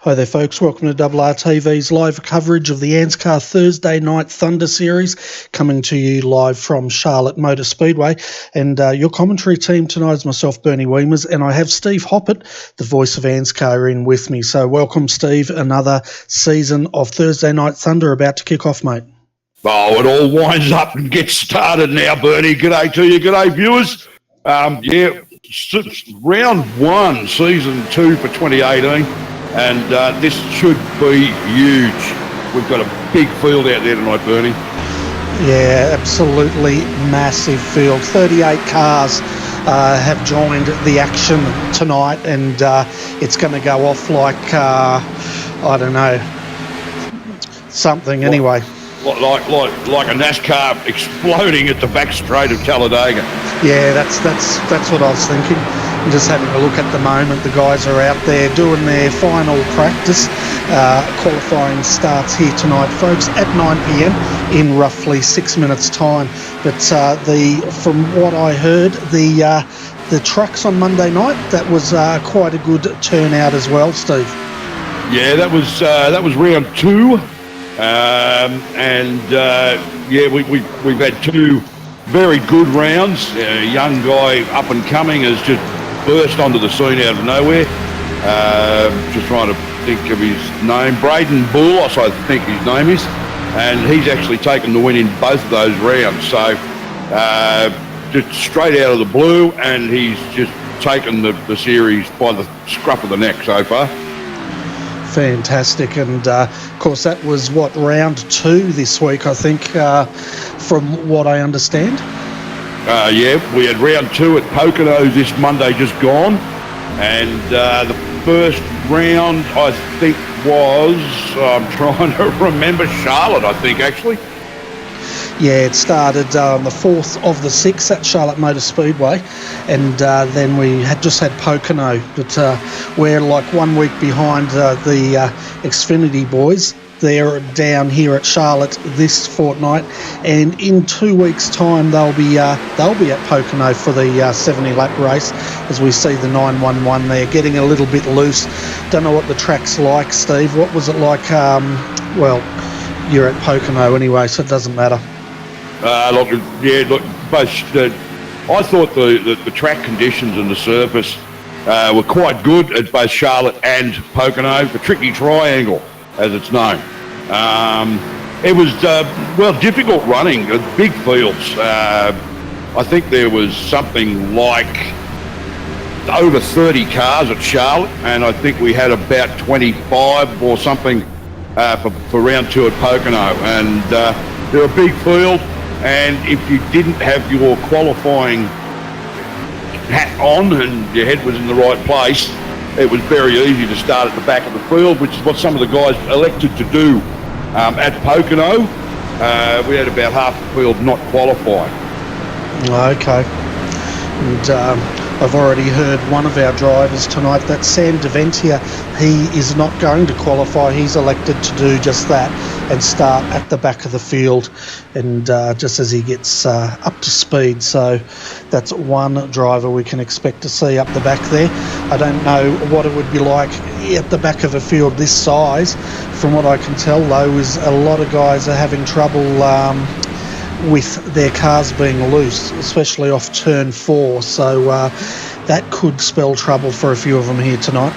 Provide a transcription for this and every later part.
Hi there folks, welcome to RRTV's live coverage of the ANZCAR Thursday Night Thunder Series, coming to you live from Charlotte Motor Speedway. And your commentary team tonight is myself, Bernie Wiemers, and I have Steve Hoppett, the voice of ANZCAR, in with me. So welcome, Steve. Another season of Thursday Night Thunder about to kick off, mate. Oh, it all winds up and gets started now, Bernie. G'day to you, g'day viewers. Round one, season 2 for 2018. And this should be huge. We've got a big field out there tonight, Bernie. Yeah, absolutely massive field. 38 cars have joined the action tonight, and it's going to go off like, I don't know, something anyway. Like a NASCAR exploding at the back straight of Talladega. Yeah, that's what I was thinking. I'm just having a look at the moment. The guys are out there doing their final practice. Qualifying starts here tonight, folks, at 9 p.m. in roughly 6 minutes' time. But from what I heard, the trucks on Monday night, that was quite a good turnout as well, Steve. Yeah, that was round 2. We've had 2 very good rounds. A young guy up and coming has just burst onto the scene out of nowhere. Just trying to think of his name. Braden Bull, I think his name is. And he's actually taken the win in both of those rounds. So just straight out of the blue, and he's just taken the series by the scruff of the neck so far. Fantastic. And of course that was round 2 this week, I think, from what I understand. We had round 2 at Pocono this Monday just gone, and the first round I think was, I'm trying to remember, Charlotte, I think, actually. Yeah, it started on the 4th of the 6th at Charlotte Motor Speedway, and then we had Pocono, but we're like 1 week behind the Xfinity boys. They're down here at Charlotte this fortnight, and in 2 weeks' time they'll be at Pocono for the 70-lap race. As we see the 911 there getting a little bit loose. Don't know what the track's like, Steve. What was it like? You're at Pocono anyway, so it doesn't matter. I thought the track conditions and the surface were quite good at both Charlotte and Pocono. The tricky triangle, as it's known. It was difficult running, big fields. I think there was something like over 30 cars at Charlotte, and I think we had about 25 or something for round 2 at Pocono. And they're a big field, and if you didn't have your qualifying hat on and your head was in the right place, it was very easy to start at the back of the field, which is what some of the guys elected to do at Pocono. We had about half the field not qualifying. Okay. And I've already heard one of our drivers tonight, that Sam DeVentia, he is not going to qualify. He's elected to do just that and start at the back of the field, and just as he gets up to speed. So that's one driver we can expect to see up the back there. I don't know what it would be like at the back of a field this size. From what I can tell, though, is a lot of guys are having trouble with their cars being loose, especially off turn 4. So that could spell trouble for a few of them here tonight.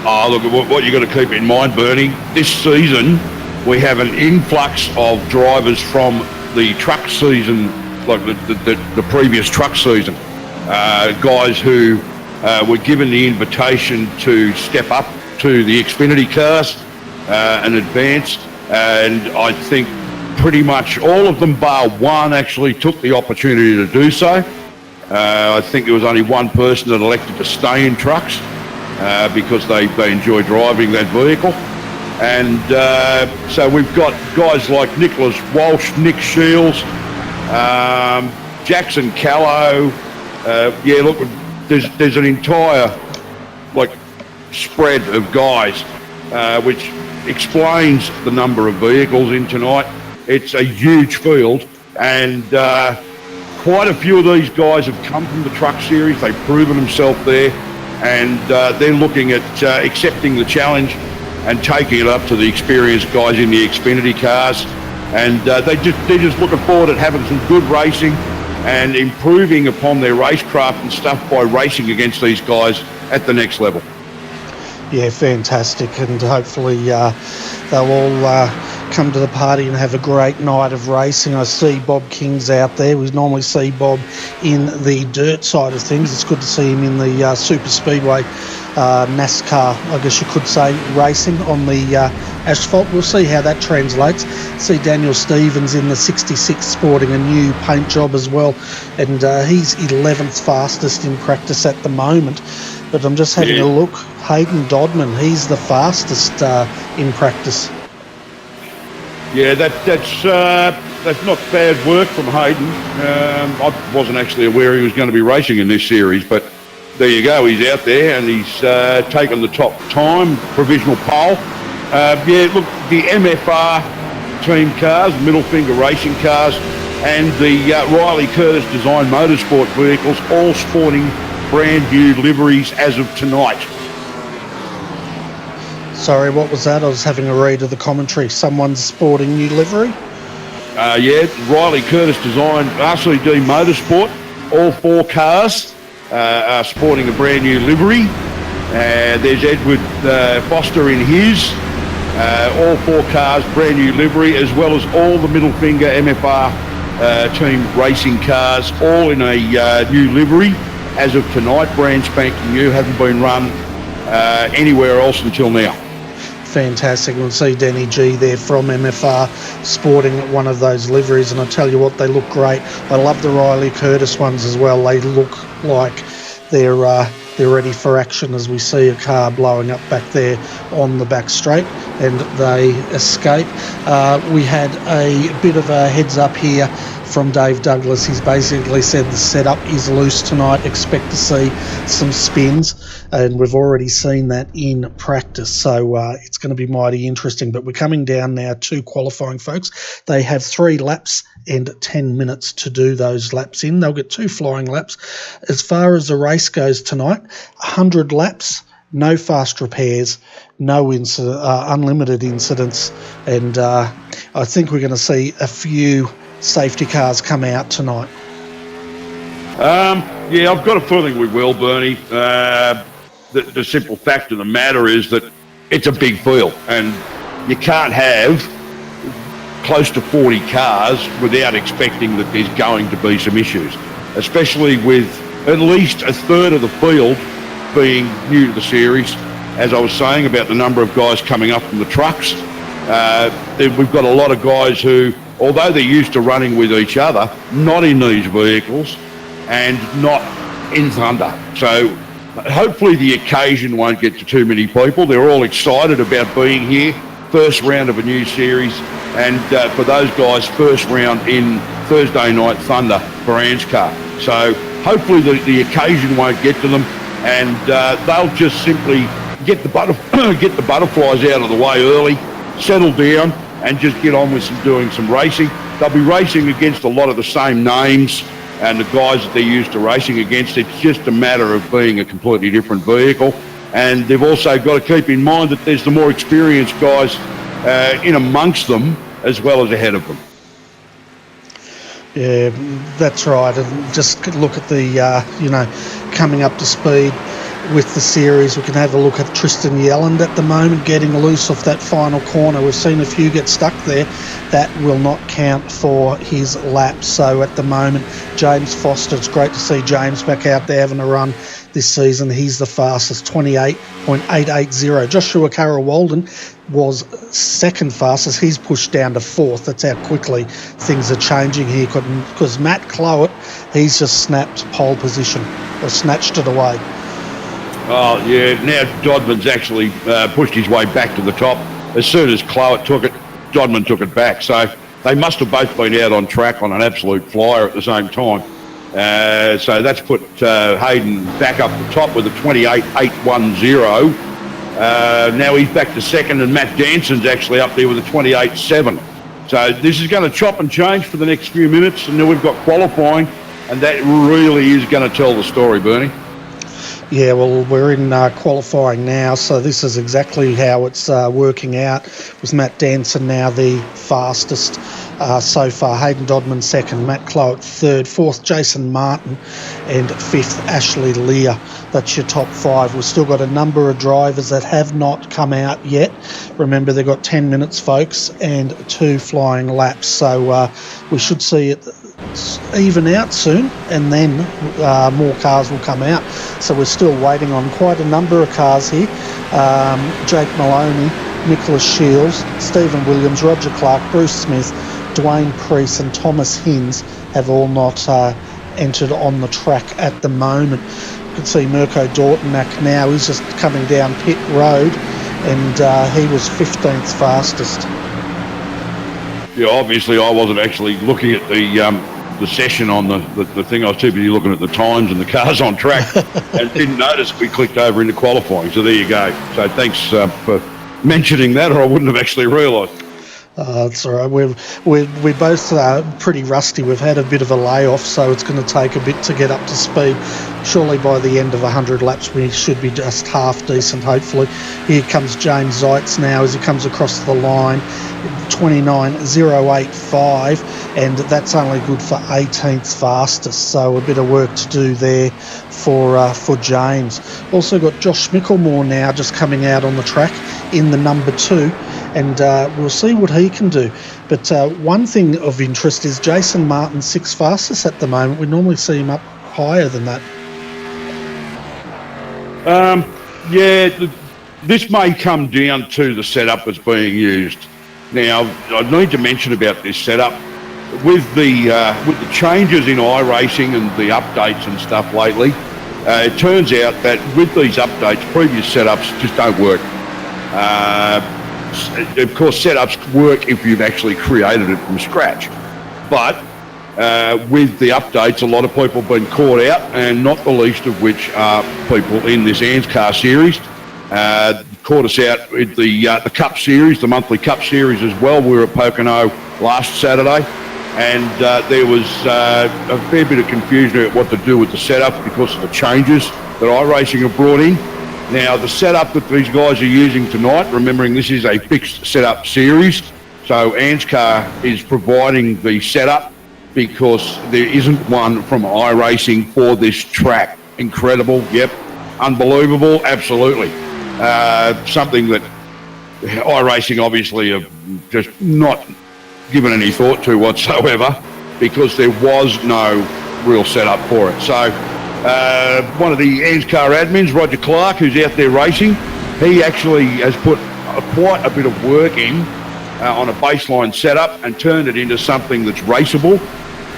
Oh, look, what you got to keep in mind, Bernie, this season we have an influx of drivers from the truck season, like the previous truck season. Guys who were given the invitation to step up to the Xfinity cars and advance, and I think pretty much all of them, bar one, actually took the opportunity to do so. I think there was only one person that elected to stay in trucks because they enjoy driving that vehicle. And so we've got guys like Nicholas Walsh, Nick Shields, Jackson Callow. Look, there's an entire spread of guys, which explains the number of vehicles in tonight. It's a huge field, and quite a few of these guys have come from the truck series. They've proven themselves there, and they're looking at accepting the challenge and taking it up to the experienced guys in the Xfinity cars. And they're just looking forward to having some good racing and improving upon their racecraft and stuff by racing against these guys at the next level. Yeah, fantastic, and hopefully they'll all come to the party and have a great night of racing. I see Bob King's out there. We normally see Bob in the dirt side of things. It's good to see him in the Super Speedway NASCAR, I guess you could say, racing on the asphalt. We'll see how that translates. See Daniel Stevens in the 66 sporting a new paint job as well, and he's 11th fastest in practice at the moment. But I'm just having a look. Hayden Dodman, he's the fastest in practice. Yeah, that's not bad work from Hayden. I wasn't actually aware he was going to be racing in this series, but there you go. He's out there and he's taken the top time, provisional pole. Look, the MFR team cars, middle finger racing cars, and the Riley Curtis Design Motorsport vehicles, all sporting brand new liveries as of tonight. Sorry, what was that? I was having a read of the commentary. Someone's sporting new livery? Riley Curtis Design RCD Motorsport. All four cars are sporting a brand new livery. There's Edward Foster in his. All four cars, brand new livery, as well as all the middle finger MFR team racing cars, all in a new livery. As of tonight, brand spanking new, haven't been run anywhere else until now. Fantastic. We'll see Danny G there from MFR sporting one of those liveries, and I tell you what, they look great. I love the Riley Curtis ones as well. They look like they're ready for action as we see a car blowing up back there on the back straight, and they escape. We had a bit of a heads up here from Dave Douglas. He's basically said the setup is loose tonight. Expect to see some spins, and we've already seen that in practice, so it's going to be mighty interesting. But we're coming down now to qualifying, folks. They have 3 laps and 10 minutes to do those laps in. They'll get 2 flying laps. As far as the race goes tonight, 100 laps, no fast repairs, no unlimited incidents, and I think we're going to see a few safety cars come out tonight. I've got a feeling we will, Bernie. The simple fact of the matter is that it's a big field, and you can't have close to 40 cars without expecting that there's going to be some issues, especially with at least a third of the field being new to the series. As I was saying about the number of guys coming up from the trucks, we've got a lot of guys who, although they're used to running with each other, not in these vehicles and not in Thunder. So hopefully the occasion won't get to too many people. They're all excited about being here. First round of a new series, and for those guys, first round in Thursday Night Thunder for ANZCAR. So hopefully the occasion won't get to them, and they'll just simply get the butterflies out of the way early, settle down, and just get on with doing some racing. They'll be racing against a lot of the same names and the guys that they're used to racing against. It's just a matter of being a completely different vehicle. And they've also got to keep in mind that there's the more experienced guys in amongst them as well as ahead of them. Yeah, that's right. And just look at the, coming up to speed with the series. We can have a look at Tristan Yelland at the moment getting loose off that final corner. We've seen a few get stuck there. That will not count for his lap. So at the moment, James Foster, it's great to see James back out there having a run this season. He's the fastest, 28.880. Joshua Carroll-Walden was second fastest. He's pushed down to 4th. That's how quickly things are changing here, because Matt Clowett, he's just snapped pole position, or snatched it away. Oh, yeah, now Dodman's actually pushed his way back to the top. As soon as Clowett took it, Dodman took it back. So they must have both been out on track on an absolute flyer at the same time. So that's put Hayden back up the top with a 28.810. Now he's back to second, and Matt Danson's actually up there with a 28.7. So this is going to chop and change for the next few minutes, and then we've got qualifying, and that really is going to tell the story, Bernie. Yeah, well, we're in qualifying now, so this is exactly how it's working out. With Matt Danson now the fastest so far. Hayden Dodman second, Matt Clough third, fourth Jason Martin, and fifth Ashley Lear. That's your top five. We've still got a number of drivers that have not come out yet. Remember, they've got 10 minutes, folks, and 2 flying laps. So we should see it even out soon, and then more cars will come out. So we're still waiting on quite a number of cars here. Jake Maloney, Nicholas Shields, Stephen Williams, Roger Clark, Bruce Smith, Dwayne Priest and Thomas Hinz have all not entered on the track at the moment. You can see Mirko Dortnack now. He's just coming down pit road, and he was 15th fastest. Yeah, obviously I wasn't actually looking at the session on the thing. I was too busy looking at the times and the cars on track and didn't notice we clicked over into qualifying. So there you go. So thanks for mentioning that, or I wouldn't have actually realised. That's all right. We're both pretty rusty. We've had a bit of a layoff, so it's going to take a bit to get up to speed. Surely by the end of 100 laps, we should be just half decent, hopefully. Here comes James Zeitz now as he comes across the line. 29.085, and that's only good for 18th fastest, so a bit of work to do there for James. Also got Josh Mickelmore now just coming out on the track in the number 2, and we'll see what he can do. But one thing of interest is Jason Martin 6th fastest at the moment. We normally see him up higher than that. This may come down to the setup that's being used. Now, I need to mention about this setup. With the changes in iRacing and the updates and stuff lately, it turns out that with these updates, previous setups just don't work. Of course, setups work if you've actually created it from scratch. But with the updates, a lot of people have been caught out, and not the least of which are people in this ANZCAR series. Caught us out with the Cup Series, the monthly Cup Series as well. We were at Pocono last Saturday, and there was a fair bit of confusion about what to do with the setup because of the changes that iRacing have brought in. Now, the setup that these guys are using tonight, remembering this is a fixed setup series, so ANZCAR is providing the setup because there isn't one from iRacing for this track. Incredible, yep. Unbelievable, absolutely. Something that iRacing obviously have just not given any thought to whatsoever, because there was no real setup for it. So one of the ANZCAR admins, Roger Clark, who's out there racing, he actually has put quite a bit of work in on a baseline setup and turned it into something that's raceable.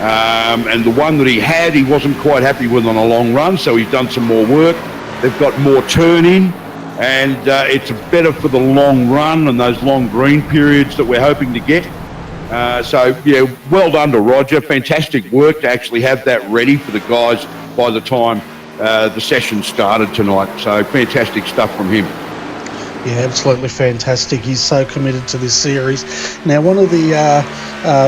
And the one that he had, he wasn't quite happy with on a long run, so he's done some more work. They've got more turn in, and it's better for the long run and those long green periods that we're hoping to get. So, yeah, well done to Roger. Fantastic work to actually have that ready for the guys by the time the session started tonight. So, fantastic stuff from him. Yeah, absolutely fantastic. He's so committed to this series. Now, one of the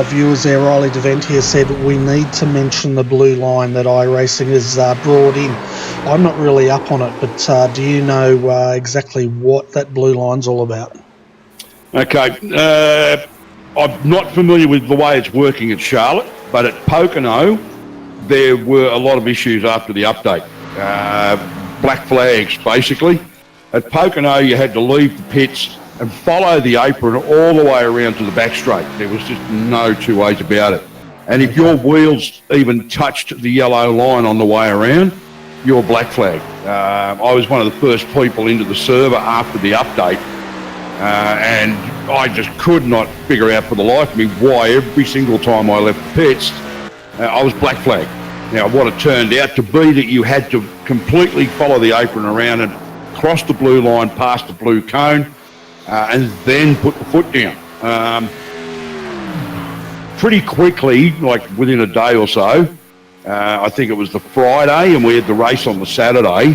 viewers there, Riley DeVentia, said we need to mention the blue line that iRacing has brought in. I'm not really up on it, but do you know exactly what that blue line's all about? Okay. I'm not familiar with the way it's working at Charlotte, but at Pocono, there were a lot of issues after the update. Black flags, basically. At Pocono, you had to leave the pits and follow the apron all the way around to the back straight. There was just no two ways about it. And if your wheels even touched the yellow line on the way around, you're black flag. I was one of the first people into the server after the update, and I just could not figure out for the life of me why every single time I left the pits, I was black flag. Now, what it turned out to be that you had to completely follow the apron around and cross the blue line past the blue cone, and then put the foot down. Pretty quickly, like within a day or so, I think it was the Friday, and we had the race on the Saturday,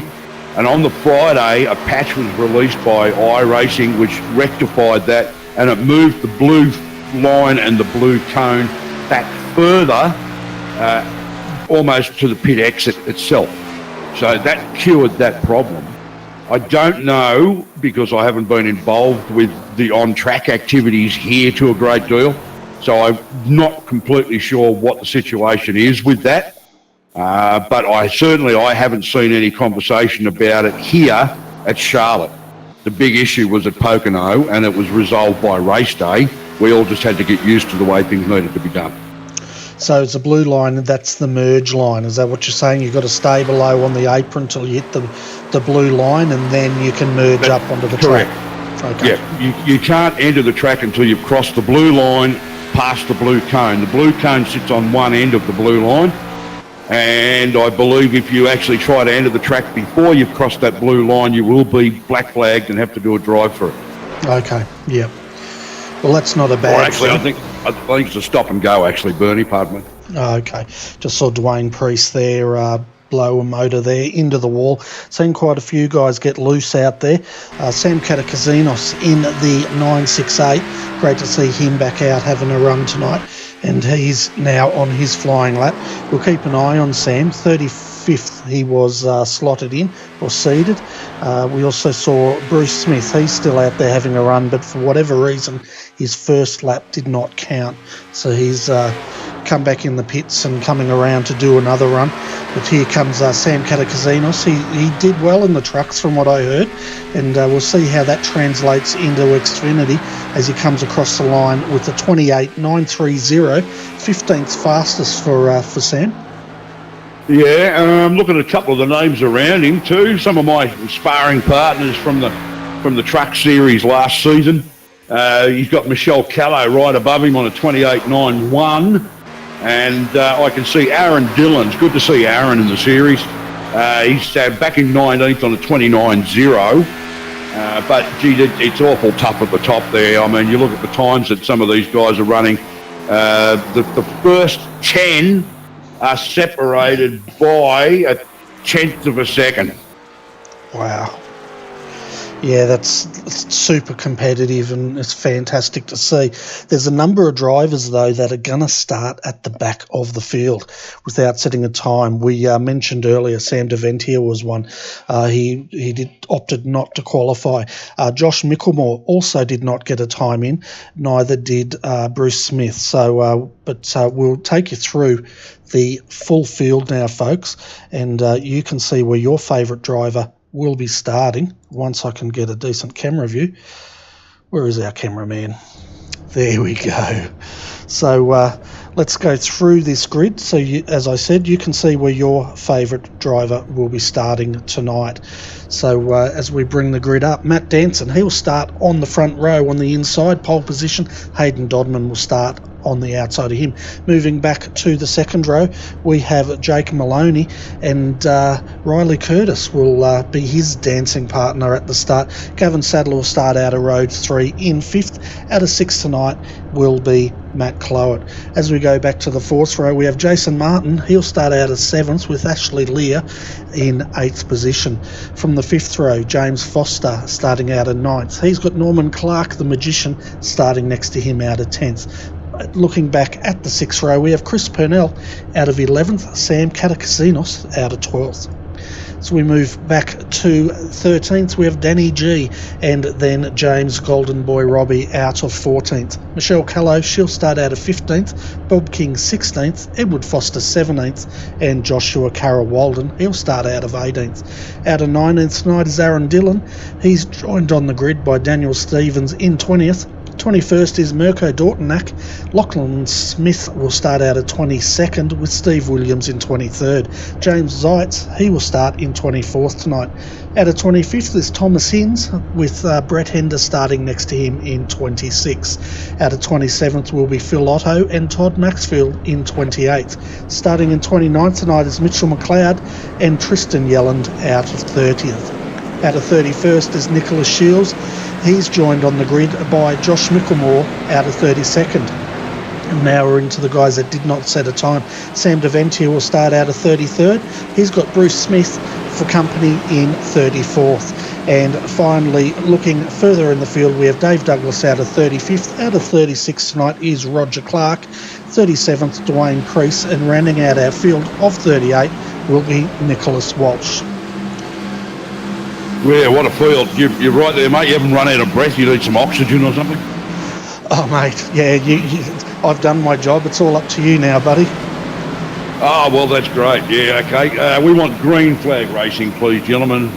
and on the Friday a patch was released by iRacing which rectified that, and it moved the blue line and the blue cone back further, almost to the pit exit itself. So that cured that problem. I don't know, because I haven't been involved with the on-track activities here to a great deal, so I'm not completely sure what the situation is with that. But I haven't seen any conversation about it here at Charlotte. The big issue was at Pocono, and it was resolved by race day. We all just had to get used to the way things needed to be done. So it's a blue line, and that's the merge line. Is that what you're saying? You've got to stay below on the apron until you hit the blue line, and then you can merge up onto the correct. track. Okay. Yeah, you can't enter the track until you've crossed the blue line past the blue cone. The blue cone sits on one end of the blue line, and I believe if you actually try to enter the track before you've crossed that blue line, you will be black flagged and have to do a drive through. Okay, yeah. Well, that's not a bad actually, thing. I think it's a stop and go, actually, Bernie, pardon me. Okay, just saw Dwayne Priest there blow a motor there into the wall. Seen quite a few guys get loose out there. Sam Katakazinos in the 968. Great to see him back out having a run tonight, and he's now on his flying lap. We'll keep an eye on Sam. 35th he was slotted in or seeded. We also saw Bruce Smith. He's still out there having a run, but for whatever reason his first lap did not count, so he's come back in the pits and coming around to do another run. But here comes Sam Katakazinos. He did well in the trucks from what I heard, and we'll see how that translates into Xfinity as he comes across the line with the 28.930, 15th fastest for Sam. Yeah, I'm looking at a couple of the names around him too. Some of my sparring partners from the truck series last season. He's got Michelle Callow right above him on a 28.91. And I can see Aaron Dillon's. Good to see Aaron in the series. He's back in 19th on a 29.0. But, gee, it's awful tough at the top there. I mean, you look at the times that some of these guys are running. The first 10 are separated by a tenth of a second. Wow. Yeah, that's super competitive, and it's fantastic to see. There's a number of drivers, though, that are going to start at the back of the field without setting a time. We mentioned earlier Sam DeVentia was one. He opted not to qualify. Josh Micklemore also did not get a time in. Neither did Bruce Smith. So, but we'll take you through the full field now, folks, and you can see where your favourite driver will be starting once I can get a decent camera view. Where is our cameraman? There we go. So let's go through this grid. So as I said, you can see where your favourite driver will be starting tonight. So as we bring the grid up, Matt Danson, he'll start on the front row on the inside, pole position. Hayden Dodman will start on the outside of him. Moving back to the second row, we have Jake Maloney, and Riley Curtis will be his dancing partner at the start. Gavin Sadler will start out of row 3 in 5th. Out of 6th tonight will be Matt Clowett. As we go back to the 4th row, we have Jason Martin. He'll start out of 7th with Ashley Lear in 8th position. From the 5th row, James Foster starting out of 9th. He's got Norman Clark, the magician, starting next to him out of 10th. Looking back at the 6th row, we have Chris Purnell out of 11th, Sam Katakazinos out of 12th. So we move back to 13th, we have Danny G, and then James Golden Boy Robbie out of 14th. Michelle Callow, she'll start out of 15th, Bob King 16th, Edward Foster 17th, and Joshua Carroll Walden, he'll start out of 18th. Out of 19th tonight is Aaron Dillon. He's joined on the grid by Daniel Stevens in 20th. 21st is Mirko Dortnack. Lachlan Smith will start out at 22nd with Steve Williams in 23rd. James Zeitz, he will start in 24th tonight. Out of 25th is Thomas Hinds with Brett Hender starting next to him in 26th. Out of 27th will be Phil Otto and Todd Maxfield in 28th. Starting in 29th tonight is Mitchell McLeod and Tristan Yelland out of 30th. Out of 31st is Nicholas Shields. He's joined on the grid by Josh Micklemore out of 32nd. And now we're into the guys that did not set a time. Sam DeVentia will start out of 33rd. He's got Bruce Smith for company in 34th. And finally, looking further in the field, we have Dave Douglas out of 35th. Out of 36th tonight is Roger Clark. 37th, Dwayne Priest. And rounding out our field of 38 will be Nicholas Walsh. Yeah, what a field. You're right there, mate. You haven't run out of breath. You need some oxygen or something? Oh, mate, yeah, I've done my job. It's all up to you now, buddy. Oh, well, that's great. Yeah, okay. We want green flag racing, please, gentlemen.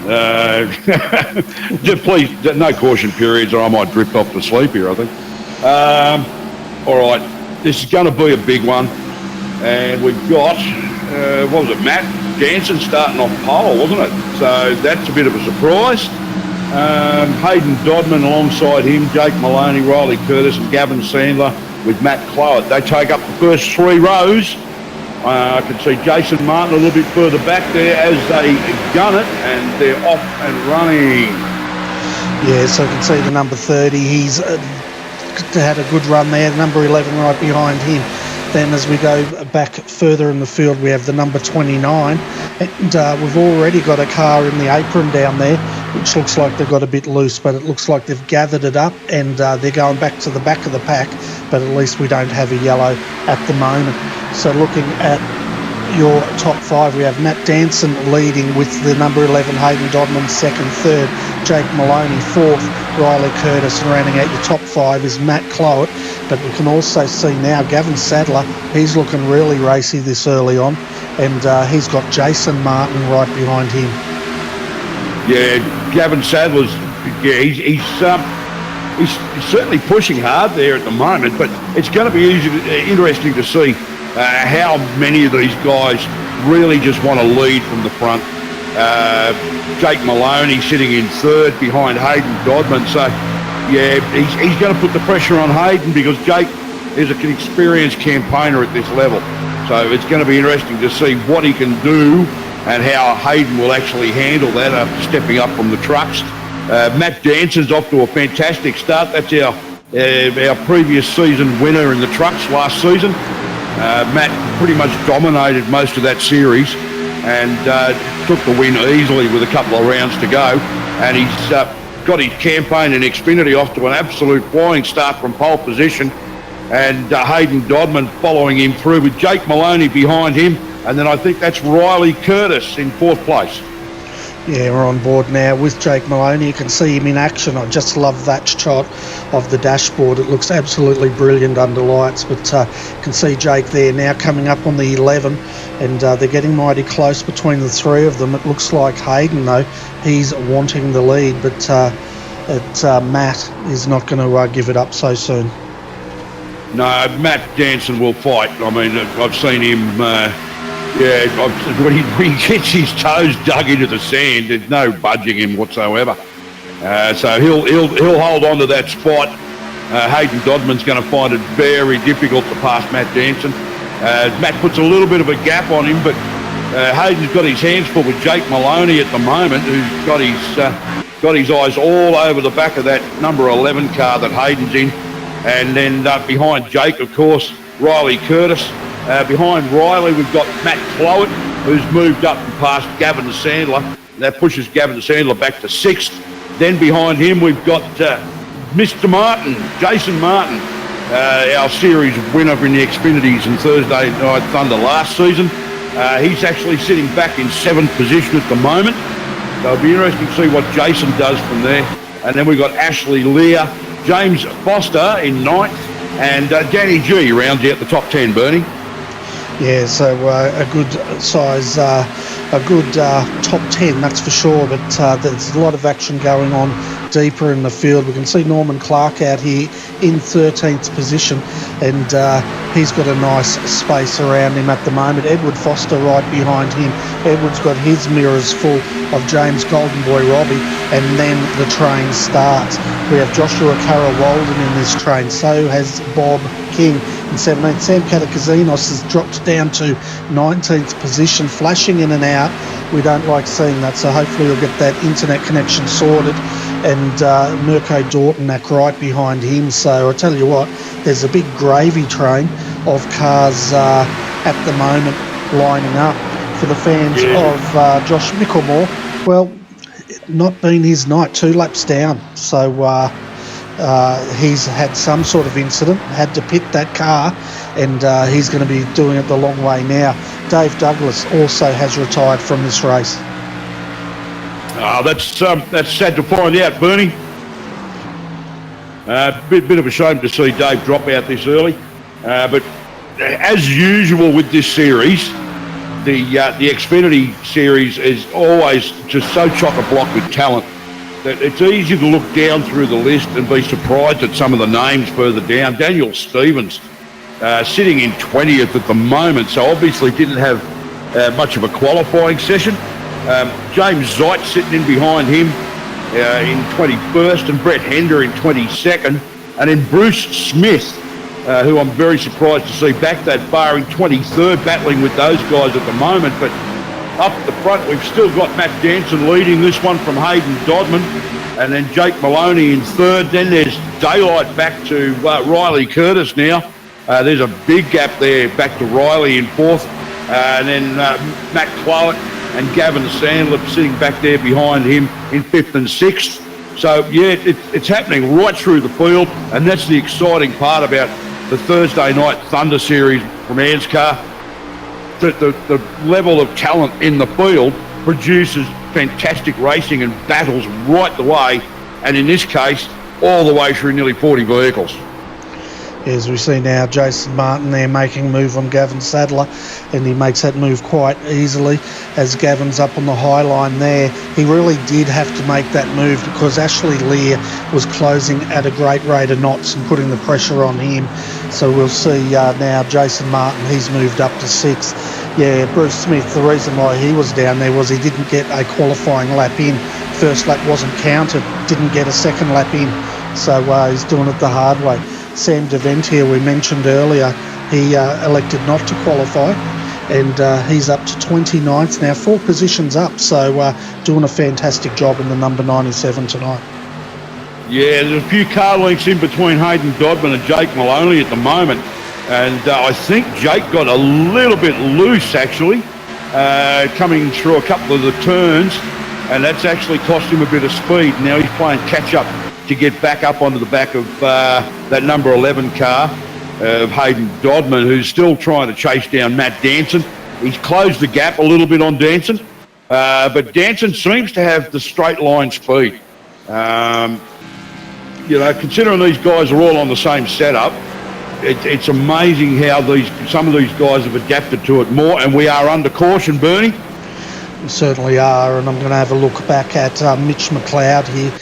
Just please, no caution periods or I might drift off to sleep here, I think. All right, this is going to be a big one. And we've got, what was it, Matt Jansen starting off pole, wasn't it? So that's a bit of a surprise. Hayden Dodman alongside him, Jake Maloney, Riley Curtis and Gavin Sandler with Matt Clowett. They take up the first 3 rows. I can see Jason Martin a little bit further back there as they gun it, and they're off and running. Yeah, so I can see the number 30. He's had a good run there. Number 11 right behind him. Then as we go back further in the field, we have the number 29. And we've already got a car in the apron down there, which looks like they've got a bit loose, but it looks like they've gathered it up and they're going back to the back of the pack, but at least we don't have a yellow at the moment. So looking at your top 5, we have Matt Danson leading with the number 11 Hayden Dodman, second, third, Jake Maloney, fourth, Riley Curtis, and rounding out your top 5 is Matt Clowett. But we can also see now Gavin Sadler, he's looking really racy this early on, and he's got Jason Martin right behind him. Yeah, Gavin Sadler's, yeah, he's certainly pushing hard there at the moment, but it's going to be interesting to see how many of these guys really just want to lead from the front. Jake Maloney sitting in third behind Hayden Dodman, so yeah, he's going to put the pressure on Hayden because Jake is an experienced campaigner at this level. So it's going to be interesting to see what he can do and how Hayden will actually handle that after stepping up from the trucks. Matt Danson's off to a fantastic start. That's our previous season winner in the trucks last season. Matt pretty much dominated most of that series and took the win easily with a couple of rounds to go. And he's got his campaign in Xfinity off to an absolute flying start from pole position. And Hayden Dodman following him through with Jake Maloney behind him. And then I think that's Riley Curtis in 4th place. Yeah, we're on board now with Jake Maloney. You can see him in action. I just love that shot of the dashboard. It looks absolutely brilliant under lights. But you can see Jake there now coming up on the 11. And they're getting mighty close between the 3 of them. It looks like Hayden, though, he's wanting the lead. But Matt is not going to give it up so soon. No, Matt Danson will fight. I mean, I've seen him... when he gets his toes dug into the sand, there's no budging him whatsoever. So he'll hold on to that spot. Hayden Dodman's going to find it very difficult to pass Matt Danson. Matt puts a little bit of a gap on him, but Hayden's got his hands full with Jake Maloney at the moment, who's got his eyes all over the back of that number 11 car that Hayden's in. And then behind Jake, of course, Riley Curtis. Behind Riley, we've got Matt Clowett, who's moved up and past Gavin Sandler. That pushes Gavin Sandler back to 6th. Then behind him, we've got Mr. Martin, Jason Martin, our series winner in the Xfinities and Thursday Night Thunder last season. He's actually sitting back in 7th position at the moment. So it'll be interesting to see what Jason does from there. And then we've got Ashley Lear, James Foster in 9th, and Danny G rounds out the top 10, Bernie. Yeah, so a good size, a good top 10, that's for sure. But there's a lot of action going on deeper in the field. We can see Norman Clark out here in 13th position, and he's got a nice space around him at the moment. Edward Foster right behind him. Edward's got his mirrors full of James Golden Boy Robbie, and then the train starts. We have Joshua Carroll-Walden in this train. So has Bob King in 17th. Sam Katakazinos has dropped down to 19th position, flashing in and out. We don't like seeing that, so hopefully we'll get that internet connection sorted. And Mirko Dortnack right behind him. So I tell you what, there's a big gravy train of cars at the moment lining up for the fans of Josh Mickelmore. Well, not been his night, 2 laps down. So he's had some sort of incident, had to pit that car, and he's going to be doing it the long way now. Dave Douglas also has retired from this race. That's sad to find out, Bernie. Bit of a shame to see Dave drop out this early. But as usual with this series, the Xfinity series is always just so chock-a-block with talent that it's easy to look down through the list and be surprised at some of the names further down. Daniel Stevens sitting in 20th at the moment, so obviously didn't have much of a qualifying session. James Zeit sitting in behind him in 21st, and Brett Hender in 22nd, and then Bruce Smith, who I'm very surprised to see back that far, in 23rd, battling with those guys at the moment. But up at the front, we've still got Matt Danson leading this one from Hayden Dodman, and then Jake Maloney in third. Then there's daylight back to Riley Curtis now. There's a big gap there back to Riley in fourth, and then Matt Clowett and Gavin Sandlip sitting back there behind him in fifth and sixth. So, yeah, it's happening right through the field, and that's the exciting part about the Thursday night Thunder Series from ANZCAR. The level of talent in the field produces fantastic racing and battles right the way, and in this case, all the way through nearly 40 vehicles. As we see now, Jason Martin there making a move on Gavin Sadler, and he makes that move quite easily as Gavin's up on the high line there. He really did have to make that move because Ashley Lear was closing at a great rate of knots and putting the pressure on him. So we'll see now Jason Martin, he's moved up to sixth. Yeah, Bruce Smith, the reason why he was down there was he didn't get a qualifying lap in. First lap wasn't counted, didn't get a second lap in. So he's doing it the hard way. Sam DeVentia, we mentioned earlier, he elected not to qualify, and he's up to 29th now, 4 positions up, so doing a fantastic job in the number 97 tonight. Yeah, there's a few car lengths in between Hayden Dodman and Jake Maloney at the moment, and I think Jake got a little bit loose actually, coming through a couple of the turns, and that's actually cost him a bit of speed. Now he's playing catch up to get back up onto the back of that number 11 car of Hayden Dodman, who's still trying to chase down Matt Danson. He's closed the gap a little bit on Danson, but Danson seems to have the straight line speed. Considering these guys are all on the same setup, it's amazing how some of these guys have adapted to it more, and we are under caution, Bernie. We certainly are, and I'm going to have a look back at Mitch McLeod here.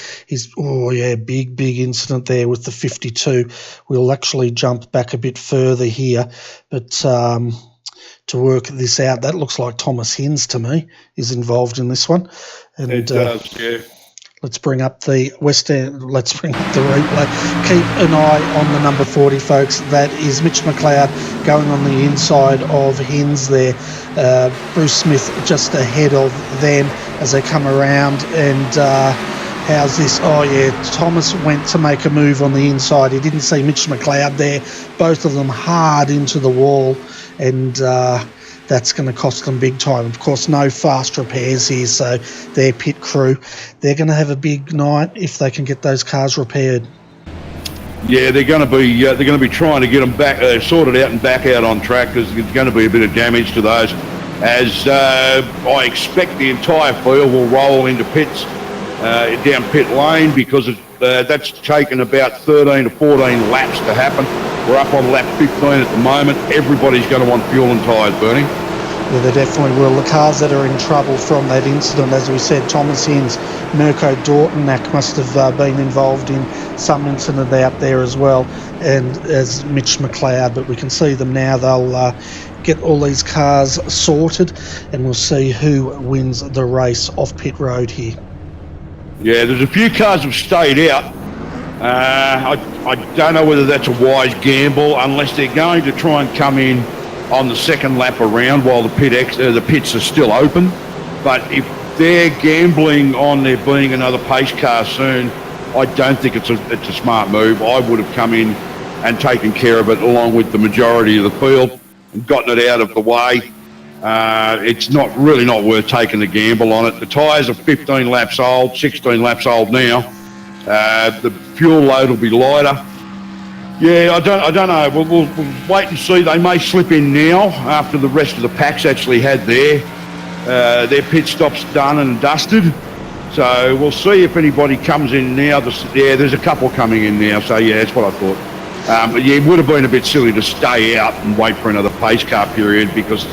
Big incident there with the 52. We'll actually jump back a bit further here, but to work this out, that looks like Thomas Hinz to me is involved in this one. And it does, yeah. Let's bring up the West End. Let's bring up the replay. Keep an eye on the number 40, folks. That is Mitch McLeod going on the inside of Hinz there. Bruce Smith just ahead of them as they come around. And how's this? Oh, yeah, Thomas went to make a move on the inside. He didn't see Mitch McLeod there. Both of them hard into the wall. And that's going to cost them big time. Of course, no fast repairs here, so their pit crew, they're going to have a big night if they can get those cars repaired. Yeah, they're going to be trying to get them back sorted out and back out on track, because there's going to be a bit of damage to those. As I expect the entire field will roll into pits down pit lane, because that's taken about 13 to 14 laps to happen. We're up on lap 15 at the moment. Everybody's going to want fuel and tyres, Bernie. Yeah, they definitely will. The cars that are in trouble from that incident, as we said, Thomas Hinz, Mirko Dortnack must have been involved in some incident out there as well, and as Mitch McLeod, but we can see them now. They'll get all these cars sorted, and we'll see who wins the race off pit road here. Yeah, there's a few cars have stayed out. I don't know whether that's a wise gamble, unless they're going to try and come in on the second lap around while the pits are still open. But if they're gambling on there being another pace car soon, I don't think it's a smart move. I would have come in and taken care of it along with the majority of the field and gotten it out of the way. It's really not worth taking the gamble on it. The tyres are 15 laps old, 16 laps old now. The fuel load will be lighter. Yeah, I don't know. We'll wait and see. They may slip in now after the rest of the packs actually had their pit stops done and dusted. So we'll see if anybody comes in now. There's a couple coming in now. So yeah, that's what I thought. But yeah, it would have been a bit silly to stay out and wait for another pace car period, because